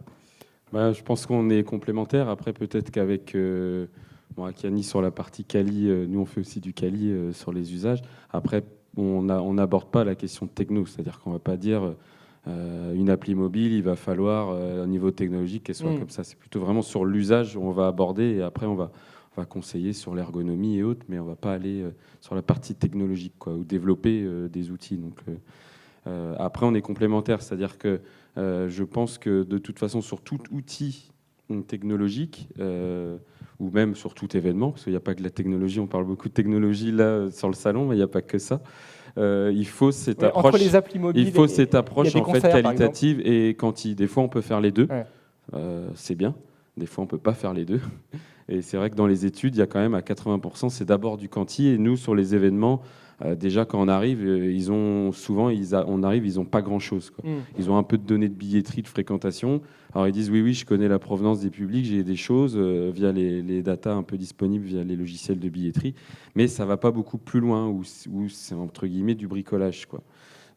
Je pense qu'on est complémentaires. Après, peut-être qu'avec Akiani sur la partie Kali, nous on fait aussi du Kali sur les usages. Après, on n'aborde pas la question de techno, c'est-à-dire qu'on ne va pas dire une appli mobile, il va falloir au niveau technologique qu'elle soit comme ça. C'est plutôt vraiment sur l'usage on va aborder et après on va conseiller sur l'ergonomie et autres, mais on ne va pas aller sur la partie technologique ou développer des outils. Donc, après, on est complémentaires, c'est-à-dire que je pense que de toute façon, sur tout outil technologique, ou même sur tout événement, parce qu'il n'y a pas que la technologie, on parle beaucoup de technologie là sur le salon, mais il n'y a pas que ça. Il faut cette approche, entre les applis mobiles, il faut cette approche en fait qualitative et quantitative. Des fois, on peut faire les deux, c'est bien. Des fois, on ne peut pas faire les deux. Et c'est vrai que dans les études, il y a quand même à 80%, c'est d'abord du quanti. Et nous, sur les événements, déjà quand on arrive, on arrive, ils n'ont pas grand-chose. Ils ont un peu de données de billetterie, de fréquentation. Alors ils disent oui, je connais la provenance des publics, j'ai des choses via les datas un peu disponibles via les logiciels de billetterie, mais ça ne va pas beaucoup plus loin, où c'est entre guillemets du bricolage.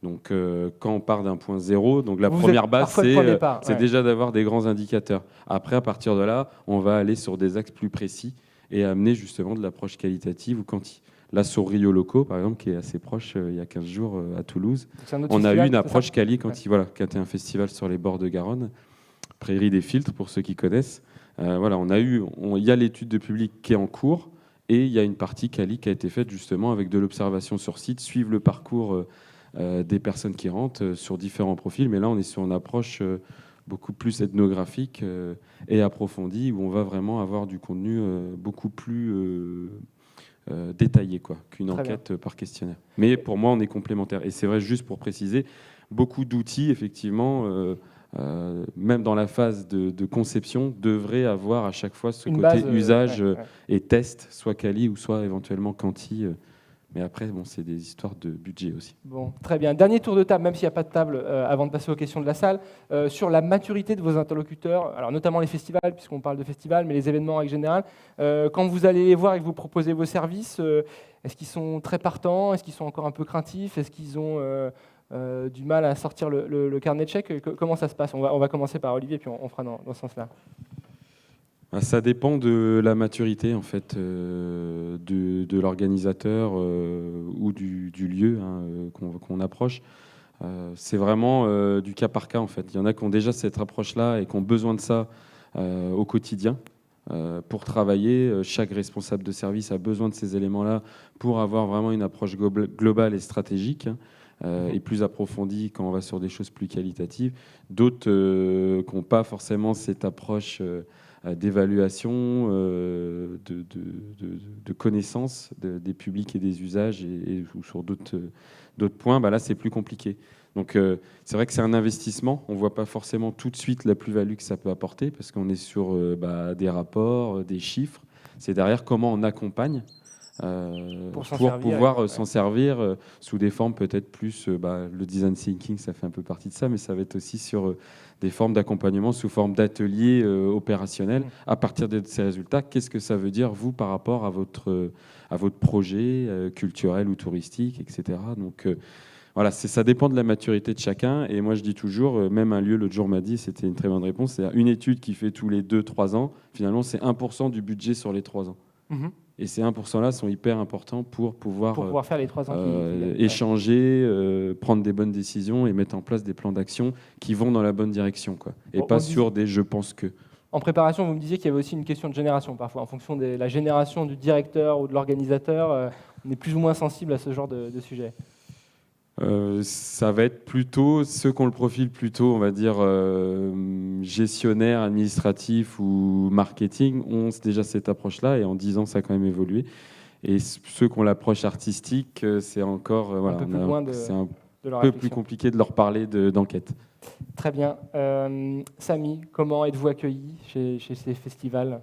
Donc, quand on part d'un point zéro, donc la Vous première êtes base, parfois le point de départ, c'est ouais. déjà d'avoir des grands indicateurs. Après, à partir de là, on va aller sur des axes plus précis et amener justement de l'approche qualitative ou quanti. Là, sur Rio Loco, par exemple, qui est assez proche, il y a 15 jours à Toulouse, Donc, c'est un autre on a eu festival, une c'est approche ça quali quanti, voilà, qui était un festival sur les bords de Garonne, Prairie des Filtres, pour ceux qui connaissent. Voilà, il y a l'étude de public qui est en cours et il y a une partie quali qui a été faite justement avec de l'observation sur site, suivre le parcours des personnes qui rentrent sur différents profils. Mais là, on est sur une approche beaucoup plus ethnographique et approfondie où on va vraiment avoir du contenu beaucoup plus détaillé qu'une Très bien. enquête par questionnaire. Mais pour moi, on est complémentaires. Et c'est vrai, juste pour préciser, beaucoup d'outils, effectivement, même dans la phase de conception, devraient avoir à chaque fois ce Une côté base, usage ouais. et test, soit quali ou soit éventuellement quanti. Mais après, bon, c'est des histoires de budget aussi. Bon, très bien. Dernier tour de table, même s'il n'y a pas de table, avant de passer aux questions de la salle, sur la maturité de vos interlocuteurs, alors notamment les festivals, puisqu'on parle de festivals, mais les événements en règle générale. Quand vous allez les voir et que vous proposez vos services, est-ce qu'ils sont très partants? Est-ce qu'ils sont encore un peu craintifs? Est-ce qu'ils ont du mal à sortir le carnet de chèques? Comment ça se passe? On va commencer par Olivier, puis on fera dans ce sens-là. Ça dépend de la maturité en fait de l'organisateur ou du lieu qu'on approche. C'est vraiment du cas par cas en fait. Il y en a qui ont déjà cette approche-là et qui ont besoin de ça au quotidien pour travailler. Chaque responsable de service a besoin de ces éléments-là pour avoir vraiment une approche globale et stratégique. Et plus approfondie quand on va sur des choses plus qualitatives. D'autres qui n'ont pas forcément cette approche d'évaluation, de connaissance des publics et des usages ou sur d'autres points, là c'est plus compliqué. Donc c'est vrai que c'est un investissement, on ne voit pas forcément tout de suite la plus-value que ça peut apporter parce qu'on est sur des rapports, des chiffres. C'est derrière comment on accompagne pour pouvoir s'en servir sous des formes peut-être plus, le design thinking ça fait un peu partie de ça, mais ça va être aussi sur des formes d'accompagnement sous forme d'ateliers opérationnels. À partir de ces résultats, qu'est-ce que ça veut dire vous par rapport à votre projet culturel ou touristique, etc. Donc voilà, ça dépend de la maturité de chacun. Et moi, je dis toujours, même un lieu, l'autre jour m'a dit, c'était une très bonne réponse, c'est une étude qui fait tous les 2-3 ans, finalement, c'est 1% du budget sur les 3 ans. Et ces 1%-là sont hyper importants pour pouvoir faire les 3 ans échanger, prendre des bonnes décisions et mettre en place des plans d'action qui vont dans la bonne direction. Et pas sur des « je pense que ». En préparation, vous me disiez qu'il y avait aussi une question de génération parfois. En fonction de la génération du directeur ou de l'organisateur, on est plus ou moins sensible à ce genre de sujet. Ça va être plutôt ceux qui ont le profil plutôt, on va dire, gestionnaire, administratif ou marketing ont déjà cette approche-là et en 10 ans, ça a quand même évolué. Et ceux qui ont l'approche artistique, c'est encore un peu plus loin c'est un peu plus compliqué de leur parler d'enquête. Très bien. Samy, comment êtes-vous accueilli chez ces festivals ?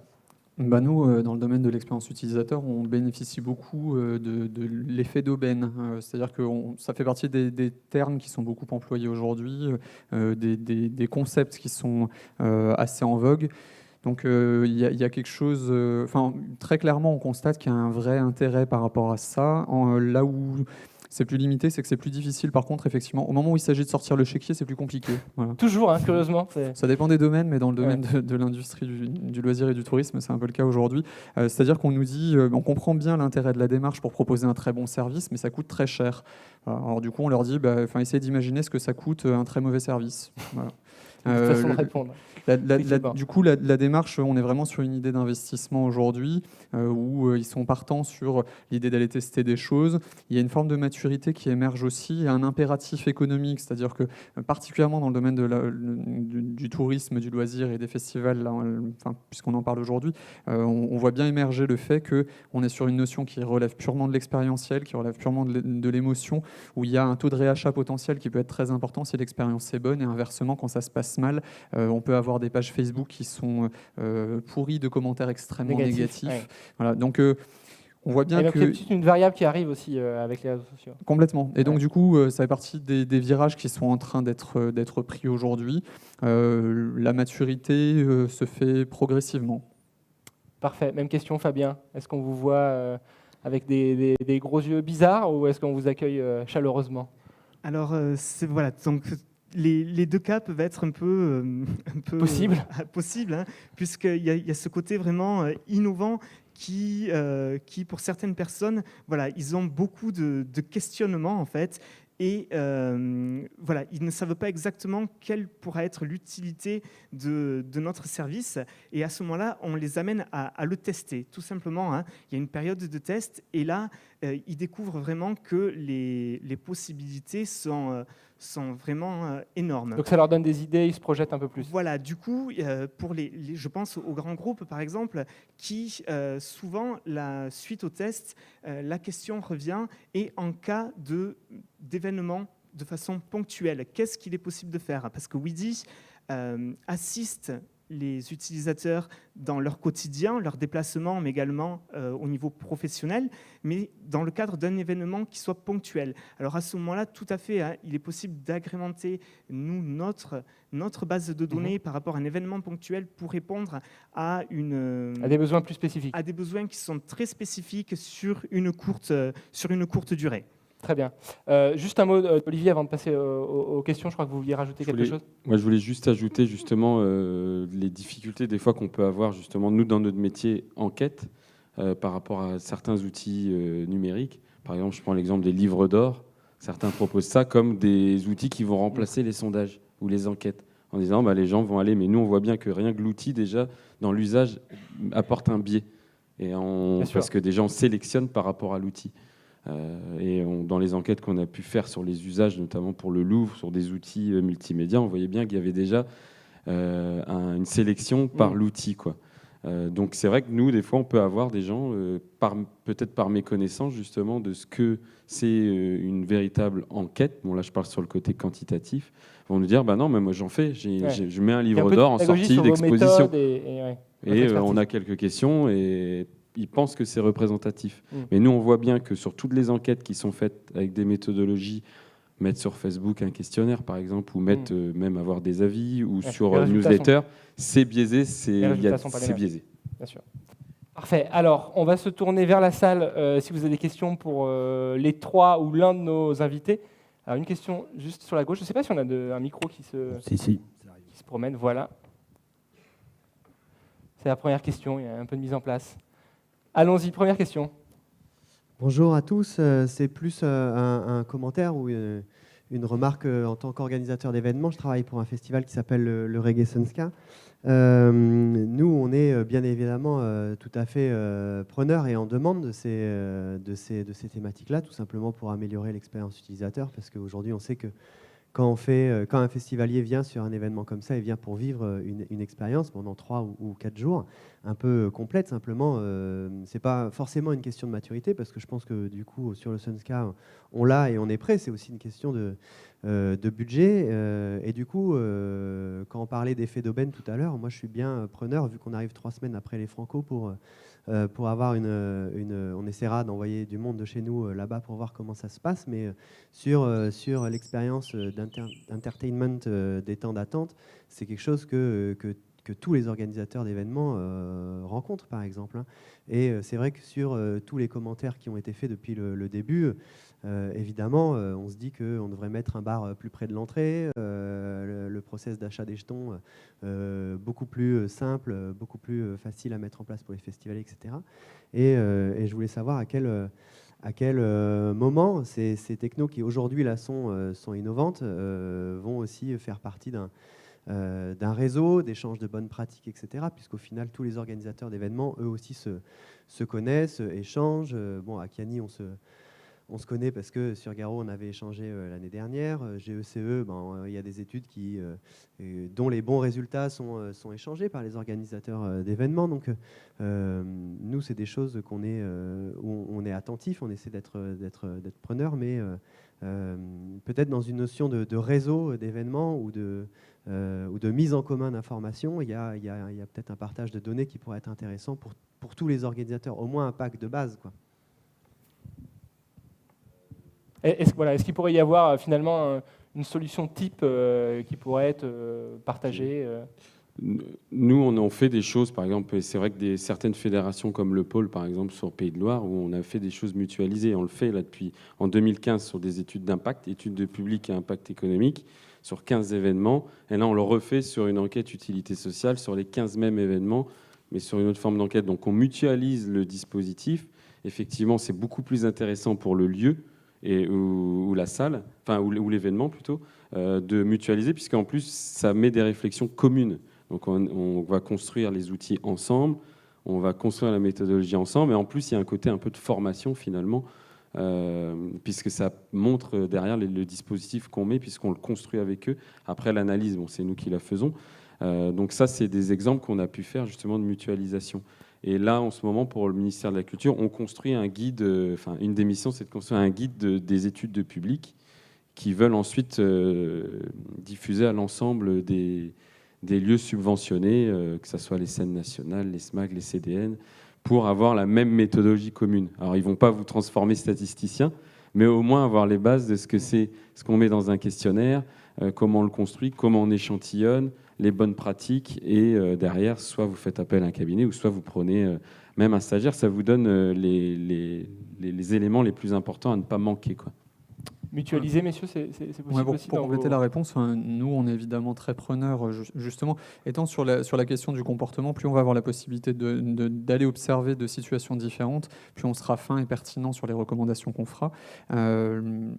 Nous, dans le domaine de l'expérience utilisateur, on bénéficie beaucoup de l'effet d'aubaine. C'est-à-dire que ça fait partie des termes qui sont beaucoup employés aujourd'hui, des concepts qui sont assez en vogue. Donc il y a quelque chose... très clairement, on constate qu'il y a un vrai intérêt par rapport à ça. Là où c'est plus limité, c'est que c'est plus difficile. Par contre, effectivement, au moment où il s'agit de sortir le chéquier, c'est plus compliqué. Voilà. Toujours, curieusement. Ça dépend des domaines, mais dans le domaine de l'industrie du loisir et du tourisme, c'est un peu le cas aujourd'hui. C'est-à-dire qu'on nous dit, on comprend bien l'intérêt de la démarche pour proposer un très bon service, mais ça coûte très cher. Alors du coup, on leur dit, essayez d'imaginer ce que ça coûte un très mauvais service. Voilà. Une façon de répondre. Du coup, la démarche, on est vraiment sur une idée d'investissement aujourd'hui où ils sont partants sur l'idée d'aller tester des choses. Il y a une forme de maturité qui émerge aussi. Il y a un impératif économique, c'est-à-dire que particulièrement dans le domaine du tourisme, du loisir et des festivals, là, puisqu'on en parle aujourd'hui, on voit bien émerger le fait qu'on est sur une notion qui relève purement de l'expérientiel, qui relève purement de l'émotion, où il y a un taux de réachat potentiel qui peut être très important si l'expérience est bonne, et inversement, quand ça se passe mal, on peut avoir des pages Facebook qui sont pourries de commentaires extrêmement négatifs. Ouais. Voilà, donc on voit bien que c'est une variable qui arrive aussi avec les réseaux sociaux. Complètement. Et donc du coup, ça fait partie des virages qui sont en train d'être pris aujourd'hui. La maturité se fait progressivement. Parfait. Même question, Fabien. Est-ce qu'on vous voit avec des gros yeux bizarres ou est-ce qu'on vous accueille chaleureusement ? Alors, voilà, donc les deux cas peuvent être un peu Possible. possibles, hein, puisqu'il y a ce côté vraiment innovant qui, pour certaines personnes, voilà, ils ont beaucoup de questionnements en fait. Et voilà, ils ne savent pas exactement quelle pourra être l'utilité de notre service. Et à ce moment-là, on les amène à le tester, tout simplement, hein. Il y a une période de test, et là, ils découvrent vraiment que les possibilités sont vraiment énormes. Donc ça leur donne des idées, ils se projettent un peu plus. Voilà, du coup, pour je pense aux grands groupes, par exemple, qui souvent, suite au test, la question revient, et en cas d'événements de façon ponctuelle, qu'est-ce qu'il est possible de faire? Parce que Weedy assiste les utilisateurs dans leur quotidien, leur déplacement, mais également au niveau professionnel, mais dans le cadre d'un événement qui soit ponctuel. Alors à ce moment-là, tout à fait, hein, il est possible d'agrémenter notre base de données par rapport à un événement ponctuel pour répondre à des besoins plus spécifiques. À des besoins qui sont très spécifiques sur une courte durée. Très bien. Juste un mot, Olivier, avant de passer aux questions, je crois que vous vouliez rajouter quelque chose. Moi, je voulais juste ajouter justement les difficultés des fois qu'on peut avoir justement nous dans notre métier enquête par rapport à certains outils numériques. Par exemple, je prends l'exemple des livres d'or. Certains proposent ça comme des outils qui vont remplacer les sondages ou les enquêtes, en disant les gens vont aller, mais nous on voit bien que rien que l'outil déjà dans l'usage apporte un biais, parce que déjà on sélectionne par rapport à l'outil. Dans les enquêtes qu'on a pu faire sur les usages, notamment pour le Louvre, sur des outils multimédia, on voyait bien qu'il y avait déjà une sélection par l'outil, quoi. Donc c'est vrai que nous, des fois, on peut avoir des gens, peut-être par méconnaissance justement de ce que c'est une véritable enquête. Bon, là, je parle sur le côté quantitatif. Vont nous dire, non, mais moi j'en fais. Je mets un livre d'or en sortie d'exposition. Et on a quelques questions et ils pensent que c'est représentatif. Mais nous, on voit bien que sur toutes les enquêtes qui sont faites avec des méthodologies, mettre sur Facebook un questionnaire, par exemple, ou mettre même avoir des avis, ou sur une newsletter, c'est biaisé, c'est biaisé. Bien sûr. Parfait. Alors, on va se tourner vers la salle si vous avez des questions pour les trois ou l'un de nos invités. Alors, une question juste sur la gauche. Je ne sais pas si on a un micro qui se promène. Voilà. C'est la première question. Il y a un peu de mise en place. Allons-y, première question. Bonjour à tous, c'est plus un commentaire ou une remarque en tant qu'organisateur d'événements. Je travaille pour un festival qui s'appelle le Reggae Sunska. Nous, on est bien évidemment tout à fait preneurs et en demande de ces thématiques-là, tout simplement pour améliorer l'expérience utilisateur, parce qu'aujourd'hui, on sait que quand un festivalier vient sur un événement comme ça, il vient pour vivre une expérience pendant 3 ou 4 jours, un peu complète simplement. Ce n'est pas forcément une question de maturité, parce que je pense que du coup, sur le Sunska, on l'a et on est prêt. C'est aussi une question de budget. Et du coup, quand on parlait d'effet d'aubaine tout à l'heure, moi je suis bien preneur, vu qu'on arrive 3 semaines après les Franco, pour avoir on essaiera d'envoyer du monde de chez nous là-bas pour voir comment ça se passe, mais sur l'expérience d'entertainment des temps d'attente, c'est quelque chose que tous les organisateurs d'événements rencontrent, par exemple, hein. Et c'est vrai que sur tous les commentaires qui ont été faits depuis le début, évidemment, on se dit qu'on devrait mettre un bar plus près de l'entrée, le process d'achat des jetons beaucoup plus simple, beaucoup plus facile à mettre en place pour les festivaliers, etc. Et je voulais savoir à quel moment ces technos qui aujourd'hui là sont innovantes vont aussi faire partie d'un réseau d'échange de bonnes pratiques, etc. Puisqu'au final, tous les organisateurs d'événements, eux aussi, se connaissent, échangent. Bon, à Chiani, on se connaît parce que sur Garo, on avait échangé l'année dernière. GECE, il y a des études dont les bons résultats sont échangés par les organisateurs d'événements. Donc, nous, c'est des choses où on est attentif, on essaie d'être preneur, mais peut-être dans une notion de réseau d'événements ou de mise en commun d'informations, il y a peut-être un partage de données qui pourrait être intéressant pour tous les organisateurs, au moins un pack de base, quoi. Est-ce qu'il pourrait y avoir finalement une solution type qui pourrait être partagée nous, on fait des choses, par exemple, et c'est vrai que certaines fédérations comme le Pôle, par exemple, sur Pays de Loire, où on a fait des choses mutualisées. On le fait là depuis en 2015 sur des études d'impact, études de public et impact économique, sur 15 événements. Et là, on le refait sur une enquête utilité sociale, sur les 15 mêmes événements, mais sur une autre forme d'enquête. Donc, on mutualise le dispositif. Effectivement, c'est beaucoup plus intéressant pour le lieu ou la salle, enfin, ou l'événement plutôt, de mutualiser, puisqu'en plus, ça met des réflexions communes. Donc on va construire les outils ensemble, on va construire la méthodologie ensemble, et en plus il y a un côté un peu de formation finalement, puisque ça montre derrière le dispositif qu'on met, puisqu'on le construit avec eux. Après l'analyse, bon, c'est nous qui la faisons. Donc ça, c'est des exemples qu'on a pu faire justement de mutualisation. Et là, en ce moment, pour le ministère de la Culture, on construit un guide, enfin une des missions, c'est de construire un guide des études de public qui veulent ensuite diffuser à l'ensemble des lieux subventionnés, que ce soit les scènes nationales, les SMAG, les CDN, pour avoir la même méthodologie commune. Alors, ils ne vont pas vous transformer statisticien, mais au moins avoir les bases de ce que c'est, ce qu'on met dans un questionnaire, comment on le construit, comment on échantillonne, les bonnes pratiques, et derrière, soit vous faites appel à un cabinet, ou soit vous prenez même un stagiaire. Ça vous donne les éléments les plus importants à ne pas manquer, quoi. Mutualiser, messieurs, c'est possible aussi pour compléter la réponse, nous, on est évidemment très preneurs, justement, étant sur la question du comportement, plus on va avoir la possibilité d'aller observer de situations différentes, plus on sera fin et pertinent sur les recommandations qu'on fera.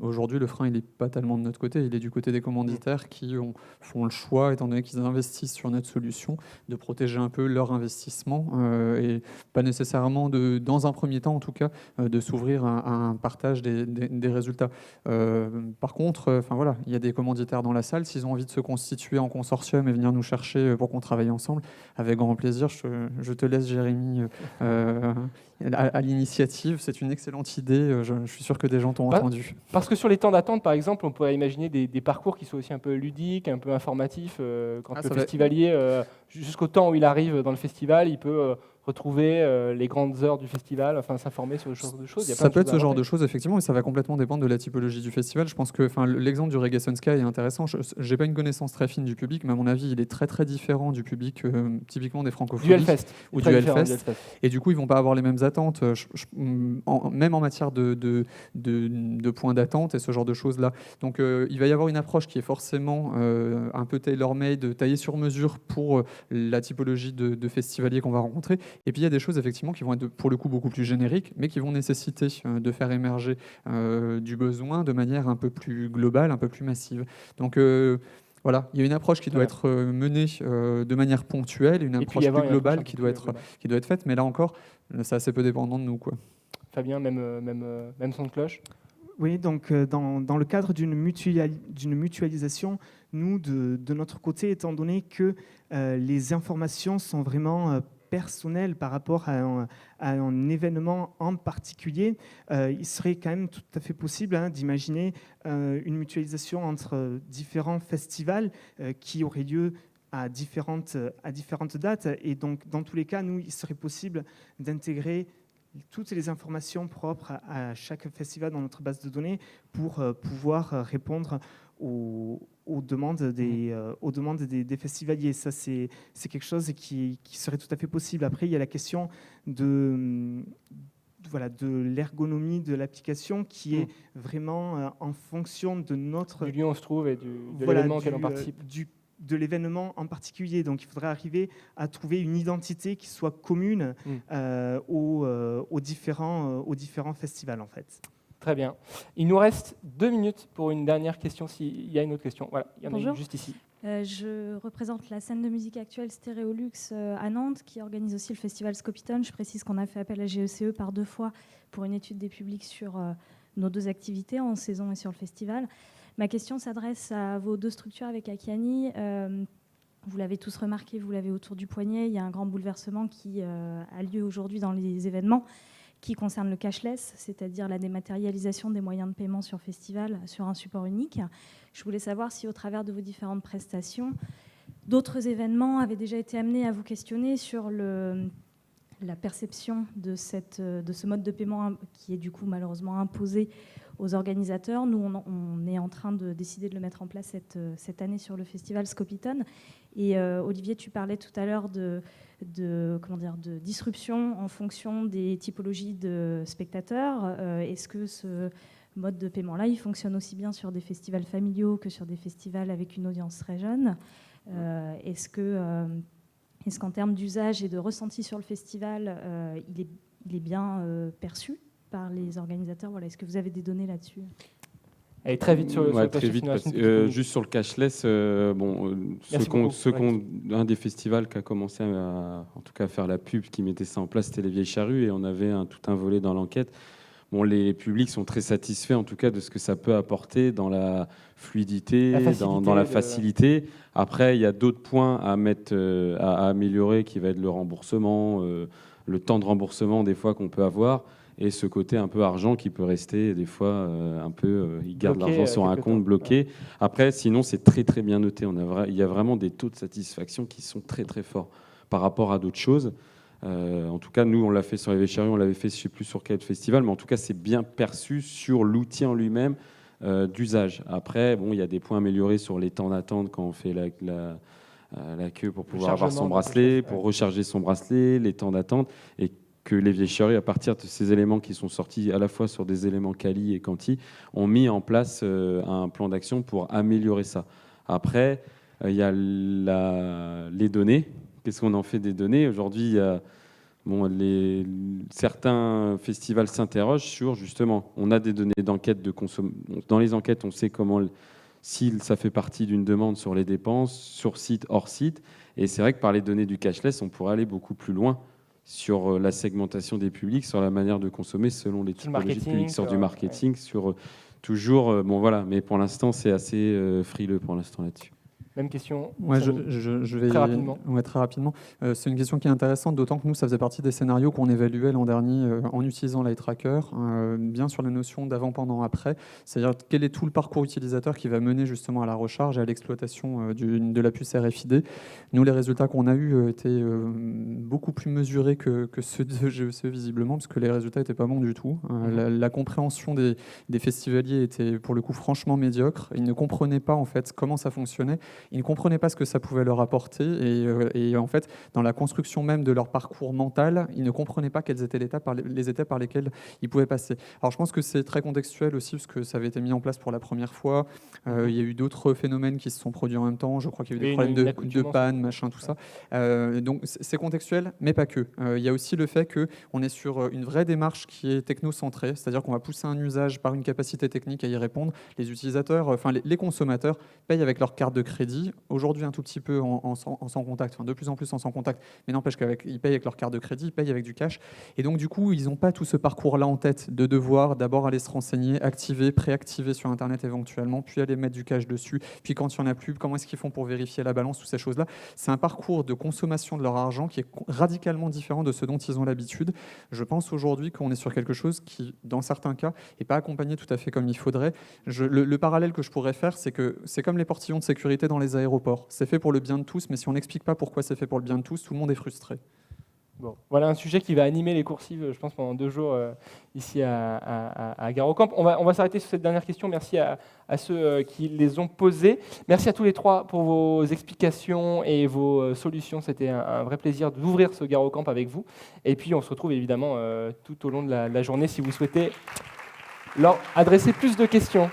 Aujourd'hui, le frein, il n'est pas tellement de notre côté, il est du côté des commanditaires qui font le choix, étant donné qu'ils investissent sur notre solution, de protéger un peu leur investissement et pas nécessairement, dans un premier temps en tout cas, de s'ouvrir à un partage des résultats. Par contre, enfin voilà, il y a des commanditaires dans la salle. S'ils ont envie de se constituer en consortium et venir nous chercher pour qu'on travaille ensemble, avec grand plaisir. Je te laisse, Jérémy, à l'initiative. C'est une excellente idée. Je suis sûr que des gens t'ont entendu. Parce que sur les temps d'attente, par exemple, on pourrait imaginer des parcours qui soient aussi un peu ludiques, un peu informatifs. Quand le festivalier, jusqu'au temps où il arrive dans le festival, il peut retrouver les grandes heures du festival, enfin s'informer sur ce genre de choses. Ça peut être ce genre de choses, effectivement, mais ça va complètement dépendre de la typologie du festival. Je pense que l'exemple du Reggae Sun Sky est intéressant. Je n'ai pas une connaissance très fine du public, mais à mon avis, il est très très différent du public typiquement des francophonies. Du Hellfest. Ou du Hellfest. Et du coup, ils ne vont pas avoir les mêmes attentes, même en matière de points d'attente et ce genre de choses-là. Donc il va y avoir une approche qui est forcément un peu tailor-made, taillée sur mesure pour la typologie de festivaliers qu'on va rencontrer. Et puis il y a des choses effectivement qui vont être pour le coup beaucoup plus génériques, mais qui vont nécessiter de faire émerger du besoin de manière un peu plus globale, un peu plus massive. Donc voilà, il y a une approche qui doit être menée de manière ponctuelle, une approche plus globale qui doit être faite, mais là encore, c'est assez peu dépendant de nous, quoi. Fabien, même son de cloche. Oui, donc dans le cadre d'une mutualisation, nous, de notre côté, étant donné que les informations sont vraiment personnelles par rapport à un événement en particulier, il serait quand même tout à fait possible d'imaginer une mutualisation entre différents festivals qui auraient lieu à différentes dates. Et donc, dans tous les cas, nous, il serait possible d'intégrer toutes les informations propres à chaque festival dans notre base de données pour pouvoir répondre aux demandes des festivaliers. Ça, c'est quelque chose qui serait tout à fait possible. Après, il y a la question de l'ergonomie de l'application qui est vraiment en fonction de notre... Du lieu où on se trouve et de l'événement auquel on participe. De l'événement en particulier. Donc, il faudrait arriver à trouver une identité qui soit commune aux différents festivals, en fait. Très bien. Il nous reste 2 minutes pour une dernière question, s'il y a une autre question. Voilà, il y en a une juste ici. Je représente la scène de musique actuelle Stéréolux à Nantes, qui organise aussi le festival Scopiton. Je précise qu'on a fait appel à GECE par 2 fois pour une étude des publics sur nos 2 activités, en saison et sur le festival. Ma question s'adresse à vos 2 structures avec Akiani. Vous l'avez tous remarqué, vous l'avez autour du poignet. Il y a un grand bouleversement qui a lieu aujourd'hui dans les événements qui concerne le cashless, c'est-à-dire la dématérialisation des moyens de paiement sur festival sur un support unique. Je voulais savoir si, au travers de vos différentes prestations, d'autres événements avaient déjà été amenés à vous questionner sur la perception de ce mode de paiement qui est du coup malheureusement imposé aux organisateurs. Nous, on est en train de décider de le mettre en place cette année sur le festival Scopitone. Et Olivier, tu parlais tout à l'heure de disruption en fonction des typologies de spectateurs. Est-ce que ce mode de paiement-là, il fonctionne aussi bien sur des festivals familiaux que sur des festivals avec une audience très jeune? Est-ce qu'en termes d'usage et de ressenti sur le festival, il est bien perçu par les organisateurs? Voilà, est-ce que vous avez des données là-dessus? Et très vite sur le très vite, juste sur le cashless, un des festivals qui a commencé en tout cas à faire la pub, qui mettait ça en place, c'était les Vieilles Charrues, et on avait tout un volet dans l'enquête. Bon, les publics sont très satisfaits en tout cas de ce que ça peut apporter dans la fluidité, dans la facilité. Après, il y a d'autres points à améliorer, qui va être le remboursement, le temps de remboursement des fois qu'on peut avoir, et ce côté un peu argent qui peut rester des fois ils gardent l'argent sur un compte bloqué. Après, sinon, c'est très très bien noté. Il y a vraiment des taux de satisfaction qui sont très très forts par rapport à d'autres choses. En tout cas, nous, on l'a fait sur les Vieilles Charrues, on l'avait fait, je ne sais plus sur quel festival, mais en tout cas, c'est bien perçu sur l'outil en lui-même d'usage. Après, il y a des points améliorés sur les temps d'attente quand on fait la queue pour pouvoir avoir son bracelet, pour recharger son bracelet, les temps d'attente, et que les Vieilles Charrues, à partir de ces éléments qui sont sortis à la fois sur des éléments quali et quanti, ont mis en place un plan d'action pour améliorer ça. Après, il y a les données. Qu'est-ce qu'on en fait des données? Aujourd'hui, certains festivals s'interrogent sur, justement, on a des données d'enquête de consommation. Dans les enquêtes, on sait si ça fait partie d'une demande sur les dépenses, sur site, hors site. Et c'est vrai que par les données du cashless, on pourrait aller beaucoup plus loin sur la segmentation des publics, sur la manière de consommer selon les typologies de publics, sur du marketing, sur toujours... mais pour l'instant, c'est assez frileux pour l'instant là-dessus. Même question. Ouais, je vais très rapidement. Ouais, très rapidement. C'est une question qui est intéressante, d'autant que nous, ça faisait partie des scénarios qu'on évaluait l'an dernier en utilisant l'eye tracker, bien sur la notion d'avant, pendant, après. C'est-à-dire quel est tout le parcours utilisateur qui va mener justement à la recharge et à l'exploitation de la puce RFID. Nous, les résultats qu'on a eus étaient beaucoup plus mesurés que ceux de GECE, visiblement, parce que les résultats n'étaient pas bons du tout. La compréhension des festivaliers était pour le coup franchement médiocre. Ils ne comprenaient pas en fait comment ça fonctionnait. Ils ne comprenaient pas ce que ça pouvait leur apporter et en fait, dans la construction même de leur parcours mental, ils ne comprenaient pas quelles étaient les étapes par lesquelles ils pouvaient passer. Alors je pense que c'est très contextuel aussi parce que ça avait été mis en place pour la première fois. Il y a eu d'autres phénomènes qui se sont produits en même temps. Je crois qu'il y a eu des problèmes de panne, machin, tout ça. Donc c'est contextuel, mais pas que. Il y a aussi le fait qu'on est sur une vraie démarche qui est technocentrée, c'est-à-dire qu'on va pousser un usage par une capacité technique à y répondre. Les utilisateurs, enfin les consommateurs payent avec leur carte de crédit. Aujourd'hui, un tout petit peu en sans contact, enfin de plus en plus en sans contact, mais n'empêche qu'ils payent avec leur carte de crédit, ils payent avec du cash. Et donc, du coup, ils n'ont pas tout ce parcours-là en tête de devoir d'abord aller se renseigner, activer, préactiver sur Internet éventuellement, puis aller mettre du cash dessus. Puis quand il n'y en a plus, comment est-ce qu'ils font pour vérifier la balance, toutes ces choses-là. C'est un parcours de consommation de leur argent qui est radicalement différent de ce dont ils ont l'habitude. Je pense aujourd'hui qu'on est sur quelque chose qui, dans certains cas, n'est pas accompagné tout à fait comme il faudrait. Le parallèle que je pourrais faire, c'est que c'est comme les portillons de sécurité dans les aéroports. C'est fait pour le bien de tous, mais si on n'explique pas pourquoi c'est fait pour le bien de tous, tout le monde est frustré. Bon, voilà un sujet qui va animer les coursives, je pense, pendant 2 jours ici à Gare au Camp. On va s'arrêter sur cette dernière question. Merci à ceux qui les ont posées. Merci à tous les 3 pour vos explications et vos solutions. C'était un vrai plaisir d'ouvrir ce Gare au Camp avec vous. Et puis, on se retrouve évidemment tout au long de la journée si vous souhaitez leur adresser plus de questions.